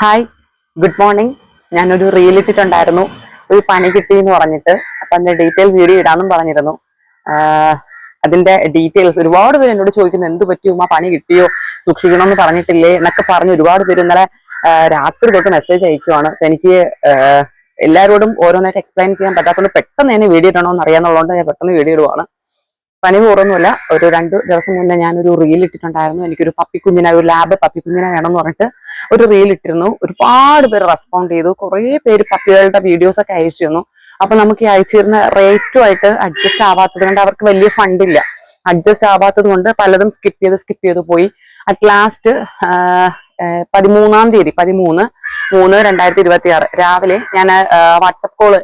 Hi, good morning. ഞാനൊരു reel ഇട്ടിട്ടുണ്ടായിരുന്നു, ഒരു പണി കിട്ടി എന്ന് പറഞ്ഞിട്ട്. അപ്പൊ അതിന്റെ ഡീറ്റെയിൽ വീഡിയോ ഇടാന്നും പറഞ്ഞിരുന്നു. അതിന്റെ ഡീറ്റെയിൽസ് ഒരുപാട് പേര് എന്നോട് ചോദിക്കുന്നു, എന്ത് പറ്റിയും ആ പണി കിട്ടിയോ, സൂക്ഷിക്കണമെന്ന് പറഞ്ഞിട്ടില്ലേ എന്നൊക്കെ പറഞ്ഞ് ഒരുപാട് പേര് ഇന്നലെ രാത്രി തൊട്ട് മെസ്സേജ് അയക്കുവാണ്. അപ്പൊ എനിക്ക് എല്ലാവരോടും ഓരോന്നായിട്ട് എക്സ്പ്ലെയിൻ ചെയ്യാൻ പറ്റാത്തതുകൊണ്ട് പെട്ടെന്ന് തന്നെ വീഡിയോ ഇടണമെന്ന് അറിയാന്നുള്ളതുകൊണ്ട് ഞാൻ പെട്ടെന്ന് വീഡിയോ ഇടുവാണ്. പനി കൂറൊന്നുമില്ല. ഒരു 2 ദിവസം മുന്നേ ഞാനൊരു റീൽ ഇട്ടിട്ടുണ്ടായിരുന്നു. എനിക്കൊരു പപ്പിക്കുഞ്ഞിനെ, ഒരു ലാബ് പപ്പിക്കുഞ്ഞിനെ വേണമെന്ന് പറഞ്ഞിട്ട് ഒരു റീൽ ഇട്ടിരുന്നു. ഒരുപാട് പേര് റെസ്പോണ്ട് ചെയ്തു. കുറേ പേര് പപ്പികളുടെ വീഡിയോസ് ഒക്കെ അയച്ചു തന്നു. അപ്പൊ നമുക്ക് ഈ അയച്ചിരുന്ന റേറ്റുമായിട്ട് അഡ്ജസ്റ്റ് ആവാത്തത് കൊണ്ട് അവർക്ക് വലിയ ഫണ്ടില്ല. അഡ്ജസ്റ്റ് ആവാത്തത് കൊണ്ട് പലതും സ്കിപ്പ് ചെയ്ത് പോയി. അറ്റ് ലാസ്റ്റ് 13-ാം തീയതി 13/3/2026 രാവിലെ ഞാൻ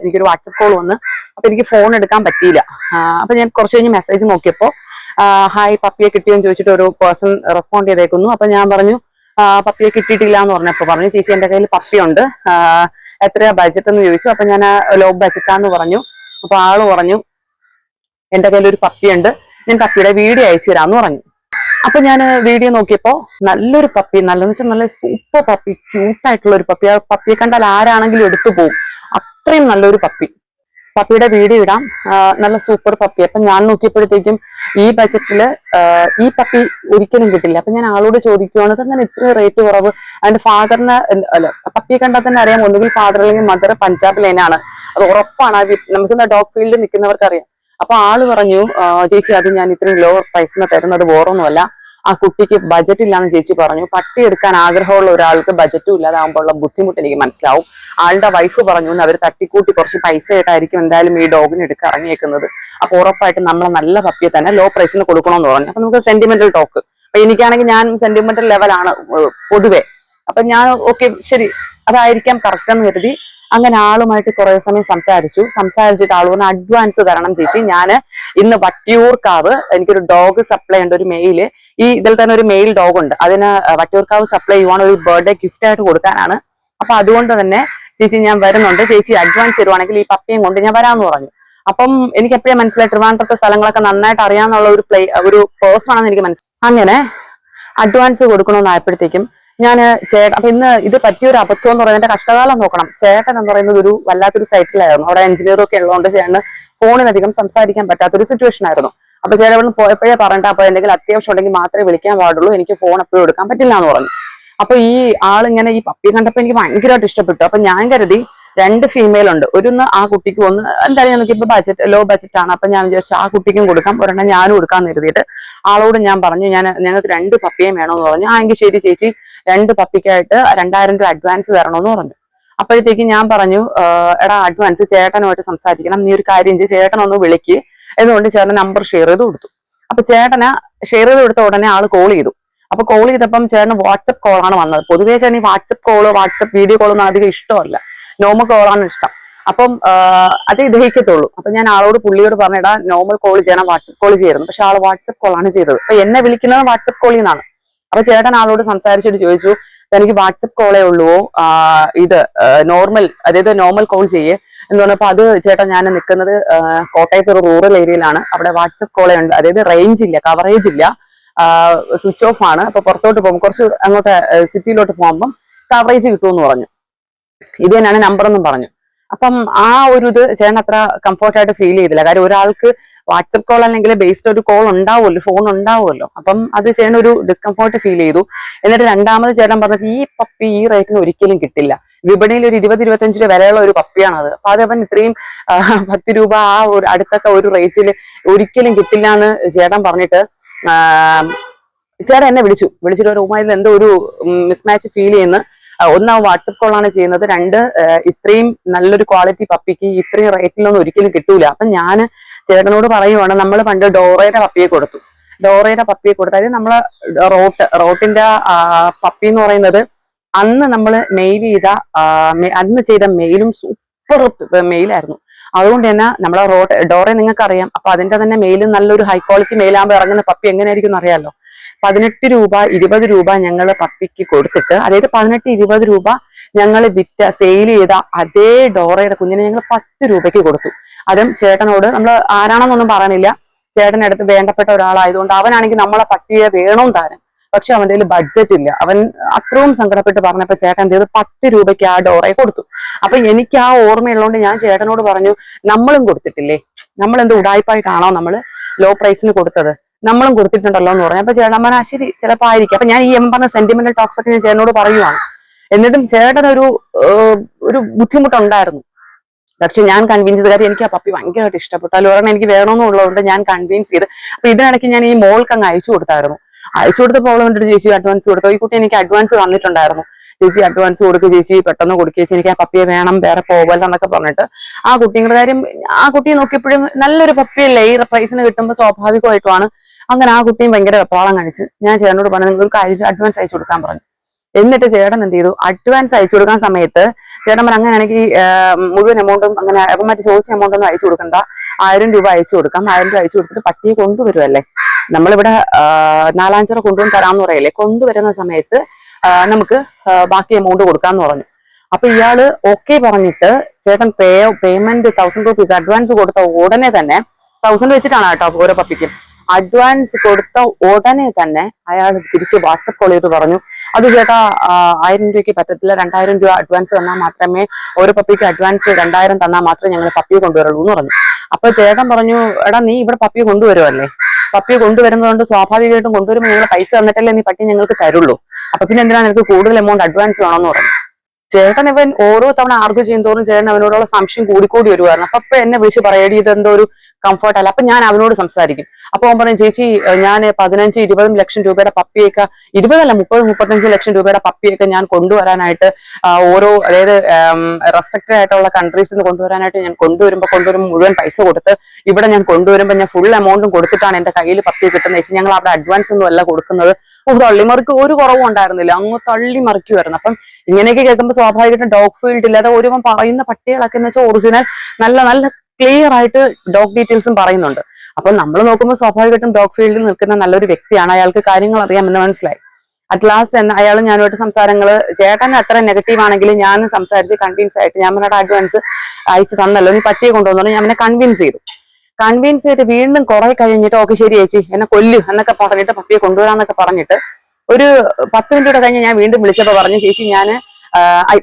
എനിക്കൊരു വാട്സപ്പ് കോൾ വന്ന്. അപ്പൊ എനിക്ക് ഫോൺ എടുക്കാൻ പറ്റിയില്ല. അപ്പൊ ഞാൻ കുറച്ച് കഴിഞ്ഞ് മെസ്സേജ് നോക്കിയപ്പോ ഹായ്, പപ്പിയെ കിട്ടിയോന്ന് ചോദിച്ചിട്ട് ഒരു പേഴ്സൺ റെസ്പോണ്ട് ചെയ്തേക്കുന്നു. അപ്പൊ ഞാൻ പറഞ്ഞു പപ്പിയെ കിട്ടിയിട്ടില്ല എന്ന് പറഞ്ഞപ്പോ പറഞ്ഞു, ചേച്ചി എന്റെ കയ്യിൽ പപ്പിയുണ്ട്, എത്രയാ ബഡ്ജറ്റ് എന്ന് ചോദിച്ചു. അപ്പൊ ഞാൻ ലോ ബഡ്ജറ്റാന്ന് പറഞ്ഞു. അപ്പൊ ആള് പറഞ്ഞു, എന്റെ കയ്യിൽ ഒരു പപ്പിയുണ്ട്, ഞാൻ പപ്പിയുടെ വീഡിയോ അയച്ചു തരാന്ന് പറഞ്ഞു. അപ്പൊ ഞാൻ വീഡിയോ നോക്കിയപ്പോ നല്ലൊരു പപ്പി, നല്ലതെന്ന് വെച്ചാൽ നല്ല സൂപ്പർ പപ്പി, ക്യൂട്ടായിട്ടുള്ള ഒരു പപ്പി. ആ പപ്പിയെ കണ്ടാൽ ആരാണെങ്കിലും എടുത്തു പോകും, അത്രയും നല്ലൊരു പപ്പി. പപ്പിയുടെ വീഡിയോ ഇടാം, നല്ല സൂപ്പർ പപ്പി. അപ്പൊ ഞാൻ നോക്കിയപ്പോഴത്തേക്കും ഈ ബജറ്റില് ഈ പപ്പി ഒരിക്കലും കിട്ടില്ല. അപ്പൊ ഞാൻ ആളോട് ചോദിക്കുവാണ്, അങ്ങനെ ഇത്ര റേറ്റ് കുറവ്? അതിന്റെ ഫാദറിന് അല്ല, പപ്പിയെ കണ്ടാൽ തന്നെ അറിയാം, ഒന്നുകിൽ ഫാദർ അല്ലെങ്കിൽ മദർ പഞ്ചാബ് ലൈനാണ്, അത് ഉറപ്പാണ്. നമുക്ക് ഡോഗ് ഫീൽഡിൽ നിൽക്കുന്നവർക്ക് അറിയാം. അപ്പൊ ആള് പറഞ്ഞു, ചേച്ചി അത് ഞാൻ ഇത്രയും ലോ പ്രൈസിന് തരുന്നത് വേറൊന്നുമല്ല, ആ കുട്ടിക്ക് ബജറ്റ് ഇല്ലാന്ന് ചേച്ചി പറഞ്ഞു. പട്ടി എടുക്കാൻ ആഗ്രഹമുള്ള ഒരാൾക്ക് ബജറ്റും ഇല്ലാതാകുമ്പോഴുള്ള ബുദ്ധിമുട്ട് എനിക്ക് മനസ്സിലാവും. ആളുടെ വൈഫ് പറഞ്ഞു, അവർ തട്ടിക്കൂട്ടി കുറച്ച് പൈസ ആയിട്ടായിരിക്കും എന്തായാലും ഈ ഡോഗിന് എടുക്കാൻ ഇറങ്ങിയേക്കുന്നത്. അപ്പൊ ഉറപ്പായിട്ടും നമ്മളെ നല്ല പപ്പിയെ തന്നെ ലോ പ്രൈസിന് കൊടുക്കണമെന്ന് പറഞ്ഞു. അപ്പൊ നമുക്ക് സെന്റിമെന്റൽ ടോക്ക്. അപ്പൊ എനിക്കാണെങ്കിൽ ഞാൻ സെന്റിമെന്റൽ ലെവലാണ് പൊതുവെ. അപ്പൊ ഞാൻ ഓക്കെ ശരി, അതായിരിക്കാം കറക്റ്റ് എന്ന് കരുതി അങ്ങനെ ആളുമായിട്ട് കുറെ സമയം സംസാരിച്ചിട്ട് ആൾ പറഞ്ഞ അഡ്വാൻസ് തരണം ചേച്ചി, ഞാൻ ഇന്ന് വട്ടിയൂർക്കാവ് എനിക്കൊരു ഡോഗ് സപ്ലൈ ഉണ്ട്, ഒരു മെയില്. ഇതിൽ തന്നെ ഒരു മെയിൽ ഡോഗ് ഉണ്ട്, അതിന് വട്ടിയൂർക്കാവ് സപ്ലൈ ചെയ്യുവാണ്, ഒരു ബർത്ത്ഡേ ഗിഫ്റ്റ് ആയിട്ട് കൊടുക്കാനാണ്. അപ്പൊ അതുകൊണ്ട് തന്നെ ചേച്ചി ഞാൻ വരുന്നുണ്ട്, ചേച്ചി അഡ്വാൻസ് തരുവാണെങ്കിൽ ഈ പപ്പിയും കൊണ്ട് ഞാൻ വരാമെന്ന് പറഞ്ഞു. അപ്പം എനിക്ക് എപ്പോഴും മനസ്സിലായി ട്രിവാൻഡ്രത്തെ സ്ഥലങ്ങളൊക്കെ നന്നായിട്ട് അറിയാന്നുള്ള ഒരു പേഴ്സൺ ആണെന്ന് എനിക്ക് മനസ്സിലായി. അങ്ങനെ അഡ്വാൻസ് കൊടുക്കണമെന്നായപ്പോഴത്തേക്കും ഞാൻ അപ്പൊ ഇന്ന് ഇത് പറ്റിയൊരു അബദ്ധം എന്ന് പറയുന്നത്, കഷ്ടകാലം നോക്കണം. ചേട്ടൻ എന്ന് പറയുന്നത് ഒരു വല്ലാത്തൊരു സൈറ്റിലായിരുന്നു. അവിടെ എഞ്ചിനീയറും ഒക്കെ ഉള്ളതുകൊണ്ട് ചേട്ടന് ഫോണിനധികം സംസാരിക്കാൻ പറ്റാത്തൊരു സിറ്റുവേഷൻ ആയിരുന്നു. അപ്പൊ ചേട്ടൻ ഇവിടെ നിന്ന് പോയപ്പോഴേ പറഞ്ഞിട്ട്, അപ്പൊ എന്തെങ്കിലും അത്യാവശ്യം ഉണ്ടെങ്കിൽ മാത്രമേ വിളിക്കാൻ പാടുള്ളൂ, എനിക്ക് ഫോൺ എപ്പോഴും എടുക്കാൻ പറ്റില്ല എന്ന് പറഞ്ഞു. അപ്പൊ ഈ ആളിങ്ങനെ ഈ പപ്പി കണ്ടപ്പോ എനിക്ക് ഭയങ്കരമായിട്ട് ഇഷ്ടപ്പെട്ടു. അപ്പൊ ഞാൻ കരുതി 2 ഫീമെയിൽ ഉണ്ട്, ആ കുട്ടിക്ക് ഒന്ന് എന്തായാലും ഞാൻ നോക്കിയപ്പോ ലോ ബഡ്ജറ്റ് ആണ്. അപ്പൊ ഞാൻ വിചാരിച്ചു ആ കുട്ടിക്കും കൊടുക്കാം, ഒരെണ്ണം ഞാനും കൊടുക്കാന്ന് കരുതിയിട്ട് ആളോട് ഞാൻ പറഞ്ഞു, ഞങ്ങൾക്ക് 2 പപ്പിയും വേണമെന്ന് പറഞ്ഞു. എങ്കിൽ ശരി ചേച്ചി, 2 പപ്പിക്കായിട്ട് 2000 രൂപ അഡ്വാൻസ് തരണമെന്ന് പറഞ്ഞു. അപ്പോഴത്തേക്ക് ഞാൻ പറഞ്ഞു, എടാ അഡ്വാൻസ് ചേട്ടനുമായിട്ട് സംസാരിക്കണം, നീ ഒരു കാര്യം ചെയ്യ്, ചേട്ടനൊന്ന് വിളിക്ക് എന്നുകൊണ്ട് ചേട്ടൻ നമ്പർ ഷെയർ ചെയ്ത് കൊടുത്തു. അപ്പൊ ചേട്ടന് ഷെയർ ചെയ്ത് കൊടുത്ത ഉടനെ ആള് കോൾ ചെയ്തു. അപ്പൊ കോൾ ചെയ്തപ്പം ചേട്ടന് വാട്സപ്പ് കോളാണ് വന്നത്. പൊതുവേ ചേട്ടൻ ഈ വാട്സപ്പ് വീഡിയോ കോളൊന്നും അധികം ഇഷ്ടമല്ല, നോർമൽ കോളാണ് ഇഷ്ടം. അപ്പം അതേ ദഹിക്കത്തുള്ളൂ. അപ്പൊ ഞാൻ പുള്ളിയോട് പറഞ്ഞിടാ നോർമൽ കോൾ ചെയ്യണം, വാട്സപ്പ് കോൾ ചെയ്യരുന്നു. പക്ഷെ ആള് വാട്സപ്പ് കോളാണ് ചെയ്തത്. അപ്പൊ എന്നെ വിളിക്കുന്നത് വാട്സപ്പ് കോളിൽ നിന്നാണ്. അപ്പൊ ചേട്ടൻ ആളോട് സംസാരിച്ചിട്ട് ചോദിച്ചു, എനിക്ക് വാട്സപ്പ് കോളേ ഉള്ളുവോ, ഇത് നോർമൽ കോൾ ചെയ്യേ എന്ന് പറഞ്ഞപ്പോ, അത് ചേട്ടൻ ഞാൻ നിൽക്കുന്നത് കോട്ടയത്ത് ഒരു റൂറൽ ഏരിയയിലാണ്, അവിടെ വാട്സപ്പ് കോളേ ഉണ്ട്, അതായത് റേഞ്ച് ഇല്ല, കവറേജ് ഇല്ല, സ്വിച്ച് ഓഫ് ആണ്. അപ്പൊ പുറത്തോട്ട് പോകുമ്പോൾ കുറച്ച് അങ്ങോട്ട് സിറ്റിയിലോട്ട് പോകുമ്പം കവറേജ് കിട്ടുമെന്ന് പറഞ്ഞു. ഇത് തന്നെയാണ് നമ്പർ എന്നും പറഞ്ഞു. അപ്പം ആ ഒരു ഇത് ചേട്ടൻ അത്ര കംഫർട്ടായിട്ട് ഫീൽ ചെയ്തില്ല. കാര്യം ഒരാൾക്ക് വാട്സപ്പ് കോൾ അല്ലെങ്കിൽ ബേസ്ഡ് ഒരു കോൾ ഉണ്ടാവുമല്ലോ, ഫോൺ ഉണ്ടാവുമല്ലോ. അപ്പം അത് ചേട്ടൻ ഒരു ഡിസ്കംഫോർട്ട് ഫീൽ ചെയ്തു. എന്നിട്ട് രണ്ടാമത് ചേട്ടൻ പറഞ്ഞത്, ഈ പപ്പി ഈ റേറ്റിന് ഒരിക്കലും കിട്ടില്ല, വിപണിയിൽ ഒരു 20-25 രൂപ വിലയുള്ള ഒരു പപ്പിയാണത്. അപ്പൊ അതവൻ ഇത്രയും 10 രൂപ ആ ഒരു അടുത്തൊക്കെ ഒരു റേറ്റിൽ ഒരിക്കലും കിട്ടില്ല എന്ന് ചേട്ടൻ പറഞ്ഞിട്ട് ചേട്ടൻ എന്നെ വിളിച്ചിട്ട് റൂമായിൽ എന്തോ ഒരു മിസ്മാച്ച് ഫീൽ ചെയ്യുന്നു. ഒന്ന് വാട്സപ്പ് കോളാണ് ചെയ്യുന്നത്, 2 ഇത്രയും നല്ലൊരു ക്വാളിറ്റി പപ്പിക്ക് ഇത്രയും റേറ്റിലൊന്നും ഒരിക്കലും കിട്ടൂല. അപ്പൊ ഞാൻ ചേട്ടനോട് പറയുവാണ്, നമ്മൾ പണ്ട് ഡോറയുടെ പപ്പിയെ കൊടുത്തു, അതായത് നമ്മള് റോട്ടിന്റെ പപ്പി എന്ന് പറയുന്നത് അന്ന് നമ്മൾ അന്ന് ചെയ്ത മെയിലും സൂപ്പർ മെയിലായിരുന്നു. അതുകൊണ്ട് തന്നെ നമ്മളെ ഡോറെ നിങ്ങൾക്ക് അറിയാം. അപ്പൊ അതിന്റെ തന്നെ മെയിലും നല്ലൊരു ഹൈ ക്വാളിറ്റി മെയിലാകുമ്പോൾ ഇറങ്ങുന്ന പപ്പി എങ്ങനെയായിരിക്കും എന്ന് അറിയാലോ. 18 രൂപ 20 രൂപ ഞങ്ങൾ പപ്പിക്ക് കൊടുത്തിട്ട്, അതായത് 18-20 രൂപ ഞങ്ങൾ സെയിൽ ചെയ്ത അതേ ഡോറയുടെ കുഞ്ഞിനെ ഞങ്ങൾ 10 രൂപയ്ക്ക് കൊടുത്തു. അതും ചേട്ടനോട്, നമ്മൾ ആരാണെന്നൊന്നും പറയണില്ല, ചേട്ടനടുത്ത് വേണ്ടപ്പെട്ട ഒരാളായതുകൊണ്ട് അവനാണെങ്കിൽ നമ്മളെ പട്ടിയെ വേണം താരം. പക്ഷെ അവന്റെ കയ്യിൽ ബഡ്ജറ്റ് ഇല്ല. അവൻ അത്രയും സങ്കടപ്പെട്ട് പറഞ്ഞപ്പോ ചേട്ടൻ എന്ത് ചെയ്തു, 10 രൂപയ്ക്ക് ആ ഡോറെ കൊടുത്തു. അപ്പൊ എനിക്ക് ആ ഓർമ്മയുള്ളതുകൊണ്ട് ഞാൻ ചേട്ടനോട് പറഞ്ഞു, നമ്മളും കൊടുത്തിട്ടില്ലേ, നമ്മൾ എന്ത് ഉടായ്പായിട്ടാണോ നമ്മള് ലോ പ്രൈസിന് കൊടുത്തത്, നമ്മളും കൊടുത്തിട്ടുണ്ടല്ലോ എന്ന് പറഞ്ഞു. അപ്പൊ ചേട്ടൻ പറഞ്ഞാൽ ശരി ചിലപ്പോ ആയിരിക്കും. അപ്പൊ ഞാൻ ഈ പറഞ്ഞ സെന്റിമെന്റൽ ടോക്സ് ഒക്കെ ഞാൻ ചേട്ടനോട് പറയുവാണ്. എന്നിട്ടും ചേട്ടൻ ഒരു ബുദ്ധിമുട്ടുണ്ടായിരുന്നു. പക്ഷെ ഞാൻ കൺവിൻസ് ചെയ്ത കാര്യം, എനിക്ക് ആ പപ്പി ഭയങ്കരമായിട്ട് ഇഷ്ടപ്പെട്ടു. അതിൽ ഒരെണ്ണം എനിക്ക് വേണമെന്നുള്ളതുകൊണ്ട് ഞാൻ കൺവിൻസ് ചെയ്ത്. അപ്പൊ ഇതിനിടയ്ക്ക് ഞാൻ ഈ മോൾക്ക് അങ്ങ് അയച്ചു കൊടുത്തായിരുന്നു. അയച്ചു കൊടുത്തപ്പോൾ അവൾ വന്നിട്ട് ചേച്ചി അഡ്വാൻസ് കൊടുത്തു. ഈ കുട്ടി എനിക്ക് അഡ്വാൻസ് തന്നിട്ടുണ്ടായിരുന്നു, ചേച്ചി അഡ്വാൻസ് കൊടുക്കുക, ചേച്ചി പെട്ടെന്ന് കൊടുക്കുക, ചേച്ചി എനിക്ക് ആ പപ്പിയെ വേണം, വേറെ പോകല്ല എന്നൊക്കെ പറഞ്ഞിട്ട്. ആ കുട്ടിയുടെ കാര്യം, ആ കുട്ടിയെ നോക്കിയപ്പോഴും നല്ലൊരു പപ്പിയല്ലേ, ഈ പ്രൈസിന് കിട്ടുമ്പോൾ സ്വാഭാവികമായിട്ടുമാണ്. അങ്ങനെ ആ കുട്ടിയും ഭയങ്കര വെപ്രാളം കാണിച്ചു. ഞാൻ ചേട്ടനോട് പറഞ്ഞു, നിങ്ങൾക്ക് അഡ്വാൻസ് അയച്ചു കൊടുക്കാൻ പറഞ്ഞു. എന്നിട്ട് ചേട്ടൻ എന്ത് ചെയ്തു, അഡ്വാൻസ് അയച്ചു കൊടുക്കാൻ സമയത്ത് ചേട്ടൻ പറഞ്ഞു, അങ്ങനെയാണെങ്കിൽ മുഴുവൻ എമൗണ്ടും അങ്ങനെ മറ്റു ചോദിച്ച എമൗണ്ട് ഒന്നും അയച്ചു കൊടുക്കണ്ട, 1000 രൂപ അയച്ചു കൊടുക്കാം, 1000 രൂപ അയച്ചു കൊടുത്തിട്ട് പട്ടിയെ കൊണ്ടുവരുമല്ലേ, നമ്മളിവിടെ നാലാഞ്ചിറ കൊണ്ടുവന്ന് തരാമെന്ന് പറയല്ലേ, കൊണ്ടുവരുന്ന സമയത്ത് നമുക്ക് ബാക്കി എമൗണ്ട് കൊടുക്കാന്ന് പറഞ്ഞു. അപ്പൊ ഇയാള് ഓക്കെ പറഞ്ഞിട്ട് ചേട്ടൻ പേയ്മെന്റ് 1000 രൂപീസ് അഡ്വാൻസ് കൊടുത്ത ഉടനെ തന്നെ, 1000 വെച്ചിട്ടാണ് കേട്ടോ ഓരോ പപ്പിക്കും, അഡ്വാൻസ് കൊടുത്ത ഉടനെ തന്നെ അയാൾ തിരിച്ച് വാട്സപ്പ് കോൾ ചെയ്ത് പറഞ്ഞു, അത് ചേട്ടാ 1000 രൂപയ്ക്ക് പറ്റത്തില്ല, 2000 രൂപ അഡ്വാൻസ് തന്നാൽ മാത്രമേ, ഓരോ പപ്പിക്ക് അഡ്വാൻസ് 2000 തന്നാൽ മാത്രമേ ഞങ്ങൾ പപ്പിയെ കൊണ്ടുവരുള്ളൂ എന്ന് പറഞ്ഞു. അപ്പൊ ചേട്ടൻ പറഞ്ഞു, എടാ നീ ഇവിടെ പപ്പിയെ കൊണ്ടുവരുമല്ലേ, പപ്പിയെ കൊണ്ടുവരുന്നതുകൊണ്ട് സ്വാഭാവികമായിട്ടും കൊണ്ടുവരുമ്പോൾ നിങ്ങൾ പൈസ തന്നിട്ടല്ലേ നീ പട്ടി ഞങ്ങൾക്ക് തരുള്ളൂ, അപ്പൊ പിന്നെ എന്തിനാ നിനക്ക് കൂടുതൽ എമൗണ്ട് അഡ്വാൻസ് വേണമെന്ന് പറഞ്ഞു. ചേട്ടൻ ഇവൻ ഓരോ തവണ ആർഗ്യൂ ചെയ്യുന്നതോറും ചേട്ടൻ അവനോടുള്ള സംശയം കൂടിക്കൂടി വരുവായിരുന്നു. അപ്പൊ എന്നെ വിളിച്ച് പറയേടി ഇതെന്തോ ഒരു കംഫർട്ട് അല്ല. അപ്പൊ ഞാൻ അവനോട് സംസാരിക്കും. അപ്പൊ അവൻ പറയും, ചേച്ചി ഞാൻ 15-20 ലക്ഷം രൂപയുടെ പപ്പിയൊക്കെ, 20 അല്ല 30-35 ലക്ഷം രൂപയുടെ പപ്പിയൊക്കെ ഞാൻ കൊണ്ടുവരാനായിട്ട് അതായത് റെസ്ട്രിക്റ്റഡ് ആയിട്ടുള്ള കൺട്രീസിൽ നിന്ന് കൊണ്ടുവരാനായിട്ട് ഞാൻ കൊണ്ടുവരുമ്പോൾ മുഴുവൻ പൈസ കൊടുത്ത്, ഇവിടെ ഞാൻ കൊണ്ടുവരുമ്പോൾ ഞാൻ ഫുൾ എമൗണ്ടും കൊടുത്തിട്ടാണ് എന്റെ കയ്യിൽ പപ്പി കിട്ടുന്നത് ചേച്ചി, ഞങ്ങൾ അവിടെ അഡ്വാൻസ് ഒന്നും അല്ല കൊടുക്കുന്നത്. തള്ളിമറിക്ക് ഒരു കുറവും ഉണ്ടായിരുന്നില്ല, അങ്ങ് തള്ളി മറിക്കുമായിരുന്നു. അപ്പം ഇങ്ങനെയൊക്കെ കേൾക്കുമ്പോൾ സ്വാഭാവികമായിട്ടും ഡോഗ് ഫീൽഡിൽ അത് ഒരുവൻ പറയുന്ന പട്ടികളൊക്കെ എന്ന് വെച്ചാൽ ഒറിജിനൽ നല്ല നല്ല ക്ലിയർ ആയിട്ട് ഡോഗ് ഡീറ്റെയിൽസും പറയുന്നുണ്ട്. അപ്പൊ നമ്മൾ നോക്കുമ്പോൾ സ്വാഭാവികമായിട്ടും ഡോഗ് ഫീൽഡിൽ നിൽക്കുന്ന നല്ലൊരു വ്യക്തിയാണ്, അയാൾക്ക് കാര്യങ്ങൾ അറിയാമെന്ന് മനസ്സിലായി. അറ്റ് ലാസ്റ്റ് അയാൾ ഞാനുമായിട്ട് സംസാരങ്ങള്, ചേട്ടൻ അത്ര നെഗറ്റീവ് ആണെങ്കിലും ഞാൻ സംസാരിച്ച് കൺവിൻസ് ആയിട്ട്, ഞാൻ പറഞ്ഞ അഡ്വാൻസ് അയച്ചു തന്നല്ലോ, നീ പട്ടിയെ കൊണ്ടുവന്നു ഞാൻ അവനെ കൺവിൻസ് ചെയ്ത് വീണ്ടും കുറെ കഴിഞ്ഞിട്ട്, ഓക്കെ ശരി ചേച്ചി എന്നെ കൊല്ലു എന്നൊക്കെ പറഞ്ഞിട്ട് പപ്പിയെ കൊണ്ടുവരാന്നൊക്കെ പറഞ്ഞിട്ട് ഒരു 10 മിനിറ്റ് കഴിഞ്ഞ് ഞാൻ വീണ്ടും വിളിച്ചപ്പോ പറഞ്ഞു, ചേച്ചി ഞാൻ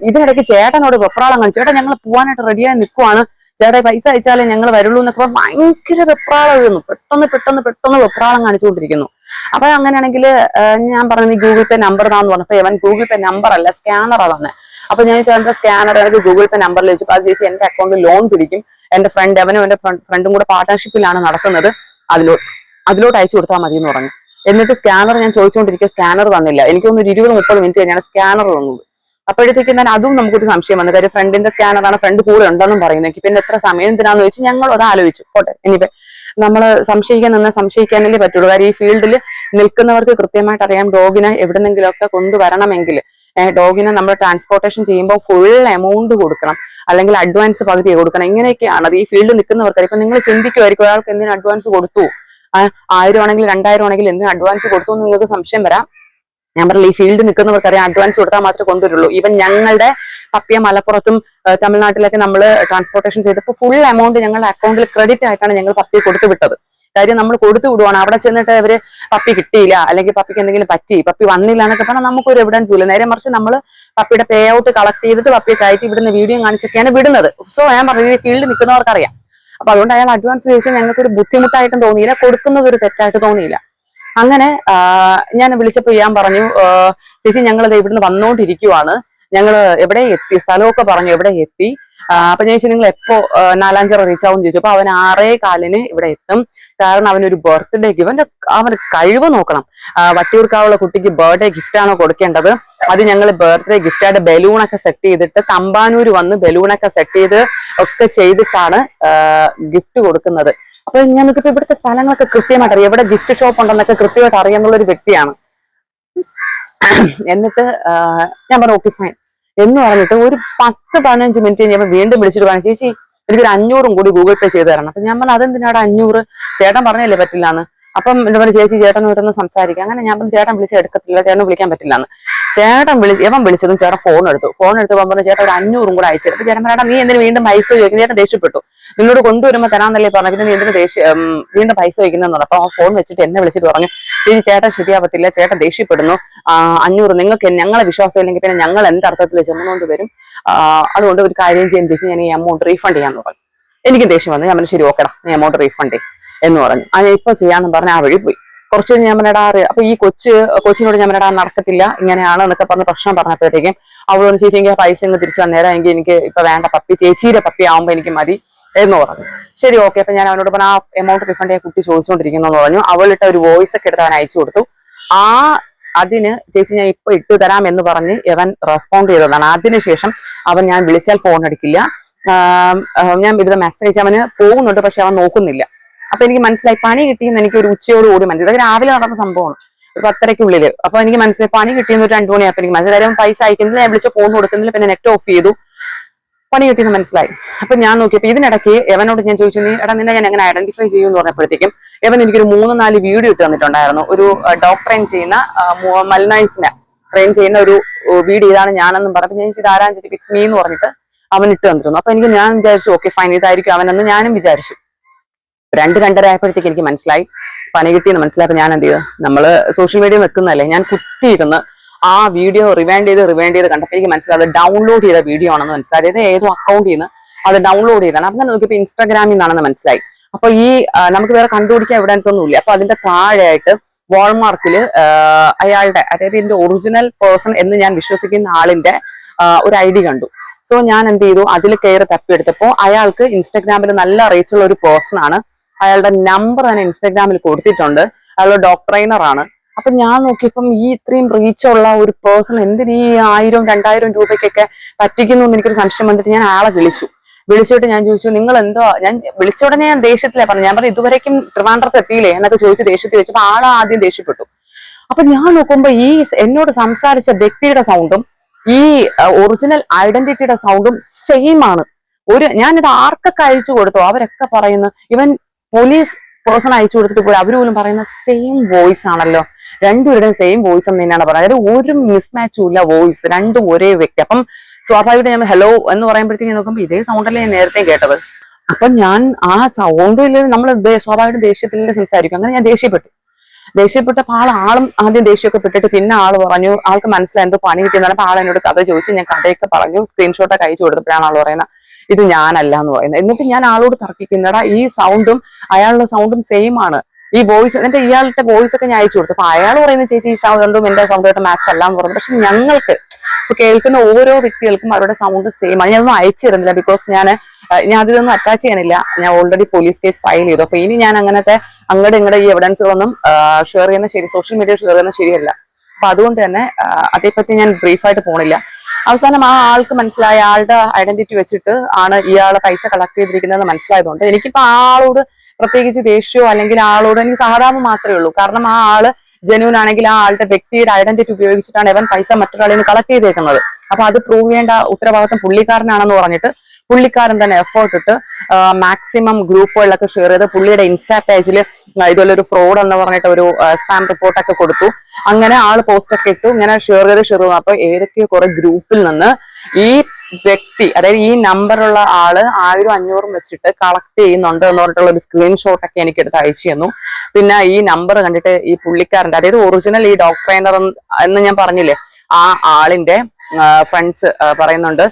ഇതിനിടയ്ക്ക് ചേട്ടനോട് വെപ്രാളം കാണിച്ചു, ചേട്ടാ ഞങ്ങൾ പോകാനായിട്ട് റെഡിയായി നിൽക്കുവാണ്, ചേട്ടാ പൈസ അയച്ചാലേ ഞങ്ങൾ വരുള്ളൂ എന്നൊക്കെ ഭയങ്കര വെപ്രാളമായിരുന്നു, പെട്ടെന്ന് വെപ്രാളം കാണിച്ചുകൊണ്ടിരിക്കുന്നു. അപ്പൊ അങ്ങനെയാണെങ്കിൽ ഞാൻ പറഞ്ഞു, നീ ഗൂഗിൾ പേ നമ്പർ താന്ന് പറഞ്ഞപ്പോ അവൻ ഗൂഗിൾ പേ നമ്പർ അല്ല സ്കാനറാ തന്നെ. അപ്പൊ ഞാൻ ചേട്ടന്റെ സ്കാനർ എനിക്ക് ഗൂഗിൾ പേ നമ്പറിൽ വെച്ചപ്പോ അത് ചേച്ചി എന്റെ അക്കൗണ്ടിൽ ലോൺ പിടിക്കും, എന്റെ അവനും എന്റെ ഫ്രണ്ടും കൂടെ പാർട്ട്ണർഷിപ്പിലാണ് നടക്കുന്നത്, അതിലോട്ട് അയച്ചു കൊടുത്താൽ മതി എന്ന് പറഞ്ഞു. എന്നിട്ട് സ്കാനർ ഞാൻ ചോദിച്ചുകൊണ്ടിരിക്കുക, സ്കാനർ തന്നില്ല. എനിക്കൊന്ന് 20-30 മിനിറ്റ് കഴിഞ്ഞാണ് സ്കാനർ തന്നത്. അപ്പോഴത്തേക്കും തന്നെ അതും നമുക്കൊരു സംശയം വന്നു, കാര്യം ഫ്രണ്ടിന്റെ സ്കാനറാണ്, ഫ്രണ്ട് കൂടെ ഉണ്ടെന്നും പറയുന്നു. എനിക്ക് പിന്നെ എത്ര സമയം എന്തിനാന്ന് ചോദിച്ചു ഞങ്ങൾ അത് ആലോചിച്ചു. പോട്ടെ, ഇനിയിപ്പോ നമ്മള് സംശയിക്കാനല്ലേ പറ്റുള്ളൂ, കാര്യം ഈ ഫീൽഡിൽ നിൽക്കുന്നവർക്ക് കൃത്യമായിട്ട് അറിയാം ഡോഗിനെ എവിടെന്നെങ്കിലുമൊക്കെ കൊണ്ടുവരണമെങ്കിൽ ഡോഗിനെ നമ്മൾ ട്രാൻസ്പോർട്ടേഷൻ ചെയ്യുമ്പോൾ ഫുൾ എമൗണ്ട് കൊടുക്കണം, അല്ലെങ്കിൽ അഡ്വാൻസ് പകുതി കൊടുക്കണം. ഇങ്ങനെയൊക്കെയാണ് അത് ഈ ഫീൽഡിൽ നിൽക്കുന്നവർക്ക്. ഇപ്പൊ നിങ്ങൾ ചിന്തിക്കുമായിരിക്കും, ഒരാൾക്ക് എന്തിനു അഡ്വാൻസ് കൊടുത്തു, 1000 ആണെങ്കിൽ 2000 ആണെങ്കിൽ എന്തിനു അഡ്വാൻസ് കൊടുത്തു എന്ന് നിങ്ങൾക്ക് സംശയം വരാം. ഞാൻ പറഞ്ഞില്ല, ഈ ഫീൽഡ് നിൽക്കുന്നവർക്ക് അറിയാം അഡ്വാൻസ് കൊടുത്താൽ മാത്രമേ കൊണ്ടുവരുള്ളൂ. ഈവൻ ഞങ്ങളുടെ പപ്പിയെ മലപ്പുറത്തും തമിഴ്നാട്ടിലൊക്കെ നമ്മൾ ട്രാൻസ്പോർട്ടേഷൻ ചെയ്തപ്പോൾ ഫുൾ എമൗണ്ട് ഞങ്ങളുടെ അക്കൗണ്ടിൽ ക്രെഡിറ്റ് ആയിട്ടാണ് ഞങ്ങൾ പപ്പിയെ കൊടുത്തു വിട്ടത്. കാര്യം നമ്മൾ കൊടുത്തു വിടുവാണ്, അവിടെ ചെന്നിട്ട് അവര് പപ്പി കിട്ടിയില്ല, അല്ലെങ്കിൽ പപ്പിക്ക് എന്തെങ്കിലും പറ്റി, പപ്പി വന്നില്ല എന്നൊക്കെ പറഞ്ഞാൽ നമുക്കൊരു എവിഡൻസ് ഇല്ല. നേരെ മറിച്ച് നമ്മൾ പപ്പിയുടെ പേ ഔട്ട് കളക്ട് ചെയ്തിട്ട് പപ്പിയെ കയറ്റി ഇവിടുന്ന് വീഡിയോ കാണിച്ചൊക്കെയാണ് വിടുന്നത്. സോ ഞാൻ പറഞ്ഞത് ഈ ഫീൽഡ് നിൽക്കുന്നവർക്ക് അറിയാം. അപ്പൊ അതുകൊണ്ട് അയാൾ അഡ്വാൻസ് ചോദിച്ചാൽ ഞങ്ങൾക്ക് ഒരു ബുദ്ധിമുട്ടായിട്ടും തോന്നിയില്ല, കൊടുക്കുന്നത് ഒരു തെറ്റായിട്ട് തോന്നിയില്ല. അങ്ങനെ ഞാൻ വിളിച്ചപ്പോൾ ഞാൻ പറഞ്ഞു, ചേച്ചി ഞങ്ങൾ ഇവിടുന്ന് വന്നോണ്ടിരിക്കുവാണ്, ഞങ്ങൾ എവിടെ എത്തി, സ്ഥലമൊക്കെ പറഞ്ഞു എവിടെ എത്തി. അപ്പൊ ഞാൻ ചോദിച്ചു നിങ്ങൾ എപ്പോ നാലാഞ്ചിറ റീച്ച് ആവും ചോദിച്ചു. അപ്പൊ അവൻ 6:15 ഇവിടെ എത്തും, കാരണം അവനൊരു ബർത്ത്ഡേക്ക് അവന് കഴിവ് നോക്കണം. വട്ടിയൂർക്കാവുള്ള കുട്ടിക്ക് ബർത്ത്ഡേ ഗിഫ്റ്റ് ആണോ കൊടുക്കേണ്ടത്, അത് ഞങ്ങൾ ബർത്ത്ഡേ ഗിഫ്റ്റ് ആയിട്ട് ബലൂണൊക്കെ സെറ്റ് ചെയ്തിട്ട് തമ്പാനൂര് വന്ന് ബലൂണൊക്കെ സെറ്റ് ചെയ്ത് ഒക്കെ ചെയ്തിട്ടാണ് ഗിഫ്റ്റ് കൊടുക്കുന്നത്. അപ്പൊ ഞാൻ നോക്കിയപ്പോ ഇവിടുത്തെ സ്ഥലങ്ങളൊക്കെ കൃത്യമായിട്ട് അറിയാം, എവിടെ ഗിഫ്റ്റ് ഷോപ്പ് ഉണ്ടെന്നൊക്കെ കൃത്യമായിട്ട് അറിയാന്നുള്ള ഒരു വ്യക്തിയാണ്. എന്നിട്ട് ഞാൻ പറഞ്ഞു ഓക്കെ ഫൈൻ എന്ന് പറഞ്ഞിട്ട് ഒരു 10-15 മിനിറ്റ് കഴിഞ്ഞപ്പോൾ വീണ്ടും വിളിച്ചിട്ട് പറഞ്ഞു, ചേച്ചി എനിക്കൊരു 500 കൂടി ഗൂഗിൾ പേ ചെയ്ത് തരണം. അപ്പൊ ഞാൻ പറഞ്ഞു അതെന്തിനാണ് 500, ചേട്ടൻ പറഞ്ഞല്ലേ പറ്റില്ലാന്ന്. അപ്പം എന്താ പറയുക, ചേച്ചി ചേട്ടൻ വരുന്ന സംസാരിക്കാം. അങ്ങനെ ഞാൻ പറഞ്ഞു ചേട്ടൻ വിളിച്ചാൽ എടുക്കത്തില്ല, ചേട്ടൻ വിളിക്കാൻ പറ്റില്ലാന്ന്. ചേട്ടൻ ഇവൻ വിളിച്ചതും ചേട്ടൻ ഫോൺ എടുത്തു പറഞ്ഞു ചേട്ടൻ ഒരു 500 കൂടെ അയച്ചു. അപ്പൊ ചേട്ടൻ പറയാം നീ എന്തിനു വീണ്ടും പൈസ ചോദിക്കുന്നു? ചേട്ടൻ ദേഷ്യപ്പെട്ടു. നിന്നോട് കൊണ്ടുവരുമ്പോൾ തരാന്നല്ലേ പറഞ്ഞു, പിന്നെ നീ എന്തിനു വീണ്ടും പൈസ ചോദിക്കുന്നെന്ന്. അപ്പൊ ആ ഫോൺ വെച്ചിട്ട് എന്നെ വിളിച്ചിട്ട് പറഞ്ഞു ചേട്ടൻ ശരിയാവത്തില്ല, ചേട്ടൻ ദേഷ്യപ്പെടുന്നു, 500 നിങ്ങൾക്ക് ഞങ്ങളെ വിശ്വാസം ഇല്ലെങ്കിൽ പിന്നെ ഞങ്ങൾ എന്തർത്ഥത്തിൽ ചെന്നുകൊണ്ട് വരും, അതുകൊണ്ട് ഒരു കാര്യം ചെയ്യാൻ ചേച്ചി ഞാൻ ഈ എമൗണ്ട് റീഫണ്ട് ചെയ്യാന്ന് പറഞ്ഞു. എനിക്ക് ദേഷ്യം വന്നു. ഞാൻ പറഞ്ഞു ശരി ഓക്കെടാ, നീ എമൗണ്ട് റീഫണ്ട് ചെയ്യും എന്ന് പറഞ്ഞു. അത് ഇപ്പൊ ചെയ്യാന്ന് പറഞ്ഞ് ആ വഴി പോയി. കുറച്ച് ഞാൻ പറഞ്ഞാ അപ്പൊ ഈ കൊച്ചിനോട് ഞാൻ പറഞ്ഞാ നടക്കത്തില്ല ഇങ്ങനെയാണ് എന്നൊക്കെ പറഞ്ഞ് പ്രശ്നം പറഞ്ഞപ്പോഴത്തേക്കും അവളൊന്ന് ചേച്ചി എനിക്ക് പൈസ ഇങ്ങ് തിരിച്ചു തന്നേരാ, എനിക്ക് ഇപ്പൊ വേണ്ട, ചേച്ചിയുടെ പപ്പി ആവുമ്പോ എനിക്ക് മതി എന്ന് പറഞ്ഞു. ശരി ഓക്കെ. അപ്പൊ ഞാൻ അവനോട് പറഞ്ഞ ആ എമൗണ്ട് റീഫണ്ട് ചെയ്യാൻ കുട്ടി ചോദിച്ചുകൊണ്ടിരിക്കുന്നു എന്ന് പറഞ്ഞു. അവളിട്ട ഒരു വോയിസ് ഒക്കെ എടുത്ത് അവൻ അയച്ചു കൊടുത്തു. അതിന് ചേച്ചി ഞാൻ ഇപ്പൊ ഇട്ടു തരാം എന്ന് പറഞ്ഞ് അവൻ റെസ്പോണ്ട് ചെയ്തതാണ്. അതിനുശേഷം അവൻ ഞാൻ വിളിച്ചാൽ ഫോൺ എടുക്കില്ല. ഞാൻ വിടുന്ന മെസ്സേജ് അവന് പോകുന്നുണ്ട്, പക്ഷെ അവൻ നോക്കുന്നില്ല. അപ്പൊ എനിക്ക് മനസ്സിലായി പണി കിട്ടിയെന്ന് എനിക്ക് ഒരു ഉച്ചയോട് കൂടി മനസ്സിലായി. ഇതൊക്കെ രാവിലെ നടന്ന സംഭവമാണ്, ഒരു 10:30-ക്കുള്ളില്. അപ്പൊ എനിക്ക് മനസ്സിലായി പണി കിട്ടിയെന്ന് ഒരു 2 മണിയായപ്പോ എനിക്ക് മനസ്സിലായി. പൈസ അയക്കുന്നില്ല, ഞാൻ വിളിച്ച ഫോൺ കൊടുക്കുന്നില്ല, പിന്നെ നെറ്റ് ഓഫ് ചെയ്തു, പണി കിട്ടിയെന്ന് മനസ്സിലായി. അപ്പൊ ഞാൻ നോക്കിയപ്പോ ഇതിനിടയ്ക്ക് എവനോട് ഞാൻ ചോദിച്ചു നീ നിന്നെ ഞാൻ എങ്ങനെ ഐഡന്റിഫൈ ചെയ്യുമെന്ന് പറഞ്ഞപ്പോഴത്തേക്കും എവൻ എനിക്കൊരു 3-4 വീഡിയോ ഇട്ട് തന്നിട്ടുണ്ടായിരുന്നു. ഒരു ഡോഗ് ട്രെയിൻ ചെയ്യുന്ന മൽനൈസിനെ ട്രെയിൻ ചെയ്യുന്ന ഒരു വീഡിയോ, ഇതാണ് ഞാനെന്നും പറഞ്ഞപ്പോൾ ഞാൻ ഇത് ആരാൻ ചോദിച്ചു ഇറ്റ്സ് മീ എന്ന് പറഞ്ഞിട്ട് അവൻ ഇട്ട് തന്നിരുന്നു. അപ്പൊ ഞാൻ വിചാരിച്ചു ഓക്കെ ഫൈൻ, ഇതായിരിക്കും അവനെന്ന് ഞാനും വിചാരിച്ചു. 2-2:30 ആയപ്പോഴത്തേക്ക് എനിക്ക് മനസ്സിലായി പണി കിട്ടിയെന്ന് മനസ്സിലായപ്പോൾ ഞാൻ എന്ത് ചെയ്തു, നമ്മള് സോഷ്യൽ മീഡിയ വെക്കുന്നതല്ലേ, ഞാൻ കുത്തിയിരുന്ന് ആ വീഡിയോ റിവൈൻഡ് ചെയ്ത് കണ്ടപ്പോൾ എനിക്ക് മനസ്സിലായത് ഡൗൺലോഡ് ചെയ്ത വീഡിയോ ആണെന്ന് മനസ്സിലായി. അതായത് ഏതോ അക്കൗണ്ടിൽ നിന്ന് അത് ഡൗൺലോഡ് ചെയ്താണ്. അങ്ങനെ നോക്കിയപ്പോൾ ഇൻസ്റ്റാഗ്രാമിൽ നിന്നാണെന്ന് മനസ്സിലായി. അപ്പൊ നമുക്ക് വേറെ കണ്ടുപിടിക്കാൻ എവിഡൻസ് ഒന്നും ഇല്ല. അപ്പൊ അതിന്റെ താഴെയായിട്ട് വാൾമാർക്കില് അയാളുടെ, അതായത് ഇതിന്റെ ഒറിജിനൽ പേഴ്സൺ എന്ന് ഞാൻ വിശ്വസിക്കുന്ന ആളിന്റെ ഒരു ID കണ്ടു. സോ ഞാൻ എന്ത് ചെയ്തു, അതിൽ കയറി തപ്പിയെടുത്തപ്പോ അയാൾക്ക് ഇൻസ്റ്റാഗ്രാമിൽ നല്ല റീച്ചുള്ള ഒരു പേഴ്സൺ ആണ്. അയാളുടെ നമ്പർ തന്നെ ഇൻസ്റ്റാഗ്രാമിൽ കൊടുത്തിട്ടുണ്ട്. അയാൾ ഡോഗ് ട്രെയിനർ ആണ്. അപ്പൊ ഞാൻ നോക്കിയപ്പം ഈ ഇത്രയും റീച്ചുള്ള ഒരു പേഴ്സൺ എന്തിന് ഈ 1000-2000 രൂപയ്ക്കൊക്കെ പറ്റിക്കുന്നു എന്ന് എനിക്കൊരു സംശയം വന്നിട്ട് ഞാൻ ആളെ വിളിച്ചിട്ട് ഞാൻ ചോദിച്ചു നിങ്ങൾ എന്തോ, ഞാൻ വിളിച്ച ഉടനെ ഞാൻ ദേഷ്യത്തിലേ പറഞ്ഞു. ഞാൻ പറഞ്ഞു ഇതുവരേക്കും ട്രിവാൻഡ്രത്ത് എത്തിയില്ലേ എന്നൊക്കെ ചോദിച്ച് ദേഷ്യത്തിൽ വെച്ചപ്പോ ആളെ ആദ്യം ദേഷ്യപ്പെട്ടു. അപ്പൊ ഞാൻ നോക്കുമ്പോ ഈ എന്നോട് സംസാരിച്ച വ്യക്തിയുടെ സൗണ്ടും ഈ ഒറിജിനൽ ഐഡന്റിറ്റിയുടെ സൗണ്ടും സെയിം ആണ്. ഞാനിത് ആർക്കൊക്കെ അയച്ചു കൊടുത്തോ അവരൊക്കെ പറയുന്നു, ഇവൻ പോലീസ് പേഴ്സൺ അയച്ചു കൊടുത്തിട്ട് പോലും അവര് പോലും പറയുന്ന സെയിം വോയിസ് ആണല്ലോ, രണ്ടുപേരുടെയും സെയിം വോയിസ് എന്ന് തന്നെയാണ് പറയുന്നത്. അതായത് ഒരു മിസ്മാച്ചും ഇല്ല വോയിസ്, രണ്ടും ഒരേ വ്യക്തി. അപ്പം സ്വാഭാവികമായിട്ട് ഞാൻ ഹലോ എന്ന് പറയുമ്പോഴത്തേക്ക് നോക്കുമ്പോൾ ഇതേ സൗണ്ടല്ലേ ഞാൻ നേരത്തെ കേട്ടത്. അപ്പൊ ഞാൻ ആ സൗണ്ടിൽ നമ്മൾ സ്വാഭാവികമായിട്ടും ദേഷ്യത്തിലല്ലേ സംസാരിക്കും. അങ്ങനെ ഞാൻ ദേഷ്യപ്പെട്ടപ്പോൾ ആളും ആദ്യം ദേഷ്യമൊക്കെ പെട്ടിട്ട് പിന്നെ ആള് പറഞ്ഞു, ആൾക്ക് മനസ്സിലായി എന്തോ പണി കിട്ടിയെന്ന് പറഞ്ഞപ്പോൾ ആൾ എന്നോട് കഥ ചോദിച്ചു. ഞാൻ കഥയൊക്കെ പറഞ്ഞു, സ്ക്രീൻഷോട്ടൊക്കെ അയച്ചു കൊടുത്തപ്പോഴാണ് ആൾ പറയുന്നത് ഇത് ഞാനല്ല എന്ന് പറയുന്നത്. എന്നിട്ട് ഞാൻ ആളോട് തർക്കിക്കുന്നടാ ഈ സൗണ്ടും അയാളുടെ സൗണ്ടും സെയിം ആണ്, ഈ വോയിസ്. എന്നിട്ട് ഇയാളുടെ വോയിസ് ഒക്കെ ഞാൻ അയച്ചു കൊടുത്തു. അപ്പൊ അയാൾ പറയുന്നത് ചേച്ചി ഈ സൗണ്ടും എന്റെ സൗണ്ടുമായിട്ട് മാച്ച് അല്ല എന്ന് പറഞ്ഞു. പക്ഷെ ഞങ്ങൾക്ക് കേൾക്കുന്ന ഓരോ വ്യക്തികൾക്കും അവരുടെ സൗണ്ട് സെയിം ആണ്. ഞാനൊന്നും അയച്ചു തരുന്നില്ല, ബിക്കോസ് ഞാൻ അതിതൊന്നും അറ്റാച്ച് ചെയ്യണില്ല. ഞാൻ ഓൾറെഡി പോലീസ് കേസ് ഫയൽ ചെയ്തു. അപ്പൊ ഇനി ഞാൻ അങ്ങനത്തെ ഇങ്ങടെ ഈ എവിഡൻസുകളൊന്നും ഷെയർ ചെയ്യുന്ന സോഷ്യൽ മീഡിയ ഷെയർ ചെയ്യുന്നത് ശരിയല്ല. അപ്പൊ അതുകൊണ്ട് തന്നെ അതേപ്പറ്റി ഞാൻ ബ്രീഫായിട്ട് പോണില്ല. അവസാനം ആ ആൾക്ക് മനസ്സിലായ ആളുടെ ഐഡന്റിറ്റി വെച്ചിട്ട് ആണ് ഇയാളെ പൈസ കളക്ട് ചെയ്തിരിക്കുന്നതെന്ന് മനസ്സിലായതുകൊണ്ട് എനിക്കിപ്പോ ആളോട് പ്രത്യേകിച്ച് ദേഷ്യമോ അല്ലെങ്കിൽ ആളോട് എനിക്ക് സഹതാപം മാത്രമേ ഉള്ളൂ. കാരണം ആ ആള് ജെന്യൂൻ ആണെങ്കിൽ ആ ആളുടെ വ്യക്തിയുടെ ഐഡന്റിറ്റി ഉപയോഗിച്ചിട്ടാണ് ഇവൻ പൈസ മറ്റൊരാളിൽ നിന്ന് കളക്ട് ചെയ്തേക്കുന്നത്. അപ്പൊ അത് പ്രൂവ് ചെയ്യേണ്ട ഉത്തരവാദിത്വം പുള്ളിക്കാരനാണെന്ന് പറഞ്ഞിട്ട് പുള്ളിക്കാരൻ തന്നെ എഫേർട്ട് ഇട്ട് മാക്സിമം ഗ്രൂപ്പുകളിലൊക്കെ ഷെയർ ചെയ്ത് പുള്ളിയുടെ ഇൻസ്റ്റാ പേജിൽ ഇതുപോലെ ഒരു ഫ്രോഡ് എന്ന് പറഞ്ഞിട്ട് ഒരു സ്പാം റിപ്പോർട്ടൊക്കെ കൊടുത്തു. അങ്ങനെ ആള് പോസ്റ്റ് ഒക്കെ ഇട്ടു, ഇങ്ങനെ ഷെയർ ചെയ്തു. അപ്പൊ ഏതൊക്കെയോ കുറെ ഗ്രൂപ്പിൽ നിന്ന് ഈ വ്യക്തി, അതായത് ഈ നമ്പറുള്ള ആള് 1000-500 വെച്ചിട്ട് കളക്ട് ചെയ്യുന്നുണ്ട് എന്ന് പറഞ്ഞിട്ടുള്ള ഒരു സ്ക്രീൻഷോട്ട് ഒക്കെ എനിക്ക് എടുത്ത് അയച്ചു തന്നു. പിന്നെ ഈ നമ്പർ കണ്ടിട്ട് ഈ പുള്ളിക്കാരന്റെ, അതായത് ഒറിജിനൽ ഈ ഡോഗ് ട്രെയിനർ എന്ന് ഞാൻ പറഞ്ഞില്ലേ, ആ ആളിന്റെ ഫ്രണ്ട്സ് പറയുന്നുണ്ട്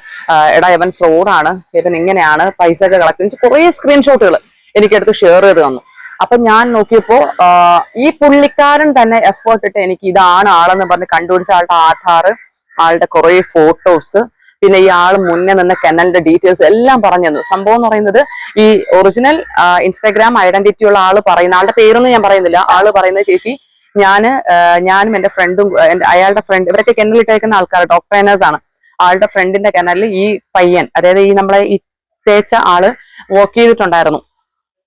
എടാ ഇവൻ ഫ്രോഡാണ്, ഇവൻ ഇങ്ങനെയാണ് പൈസ ഒക്കെ കളക്ട് ചെയ്ത് കുറെ സ്ക്രീൻഷോട്ടുകൾ എനിക്കെടുത്ത് ഷെയർ ചെയ്ത് തന്നു. അപ്പൊ ഞാൻ നോക്കിയപ്പോ ഈ പുള്ളിക്കാരൻ തന്നെ എഫേർട്ട് ഇട്ട് എനിക്ക് ഇതാണ് ആളെന്ന് പറഞ്ഞ് കണ്ടുപിടിച്ച ആളുടെ ആധാർ, ആളുടെ കുറെ ഫോട്ടോസ്, പിന്നെ ഈ ആള് മുന്നേ നിന്ന് കെനലിന്റെ ഡീറ്റെയിൽസ് എല്ലാം പറഞ്ഞു തന്നു. സംഭവം എന്ന് പറയുന്നത് ഈ ഒറിജിനൽ ഇൻസ്റ്റാഗ്രാം ഐഡന്റിറ്റി ഉള്ള ആള് പറയുന്ന, ആളുടെ പേരൊന്നും ഞാൻ പറയുന്നില്ല, ആള് പറയുന്നത് ചേച്ചി ഞാനും എന്റെ ഫ്രണ്ടും അയാളുടെ ഫ്രണ്ട്, ഇവരൊക്കെ കെനലിട്ടേക്കുന്ന ആൾക്കാർ ഡോഗ് ട്രെയിനേഴ്സ് ആണ്. ആളുടെ ഫ്രണ്ടിന്റെ കെനലിൽ ഈ പയ്യൻ, അതായത് ഈ നമ്മളെ ഈ തേച്ച ആള് വർക്ക് ചെയ്തിട്ടുണ്ടായിരുന്നു.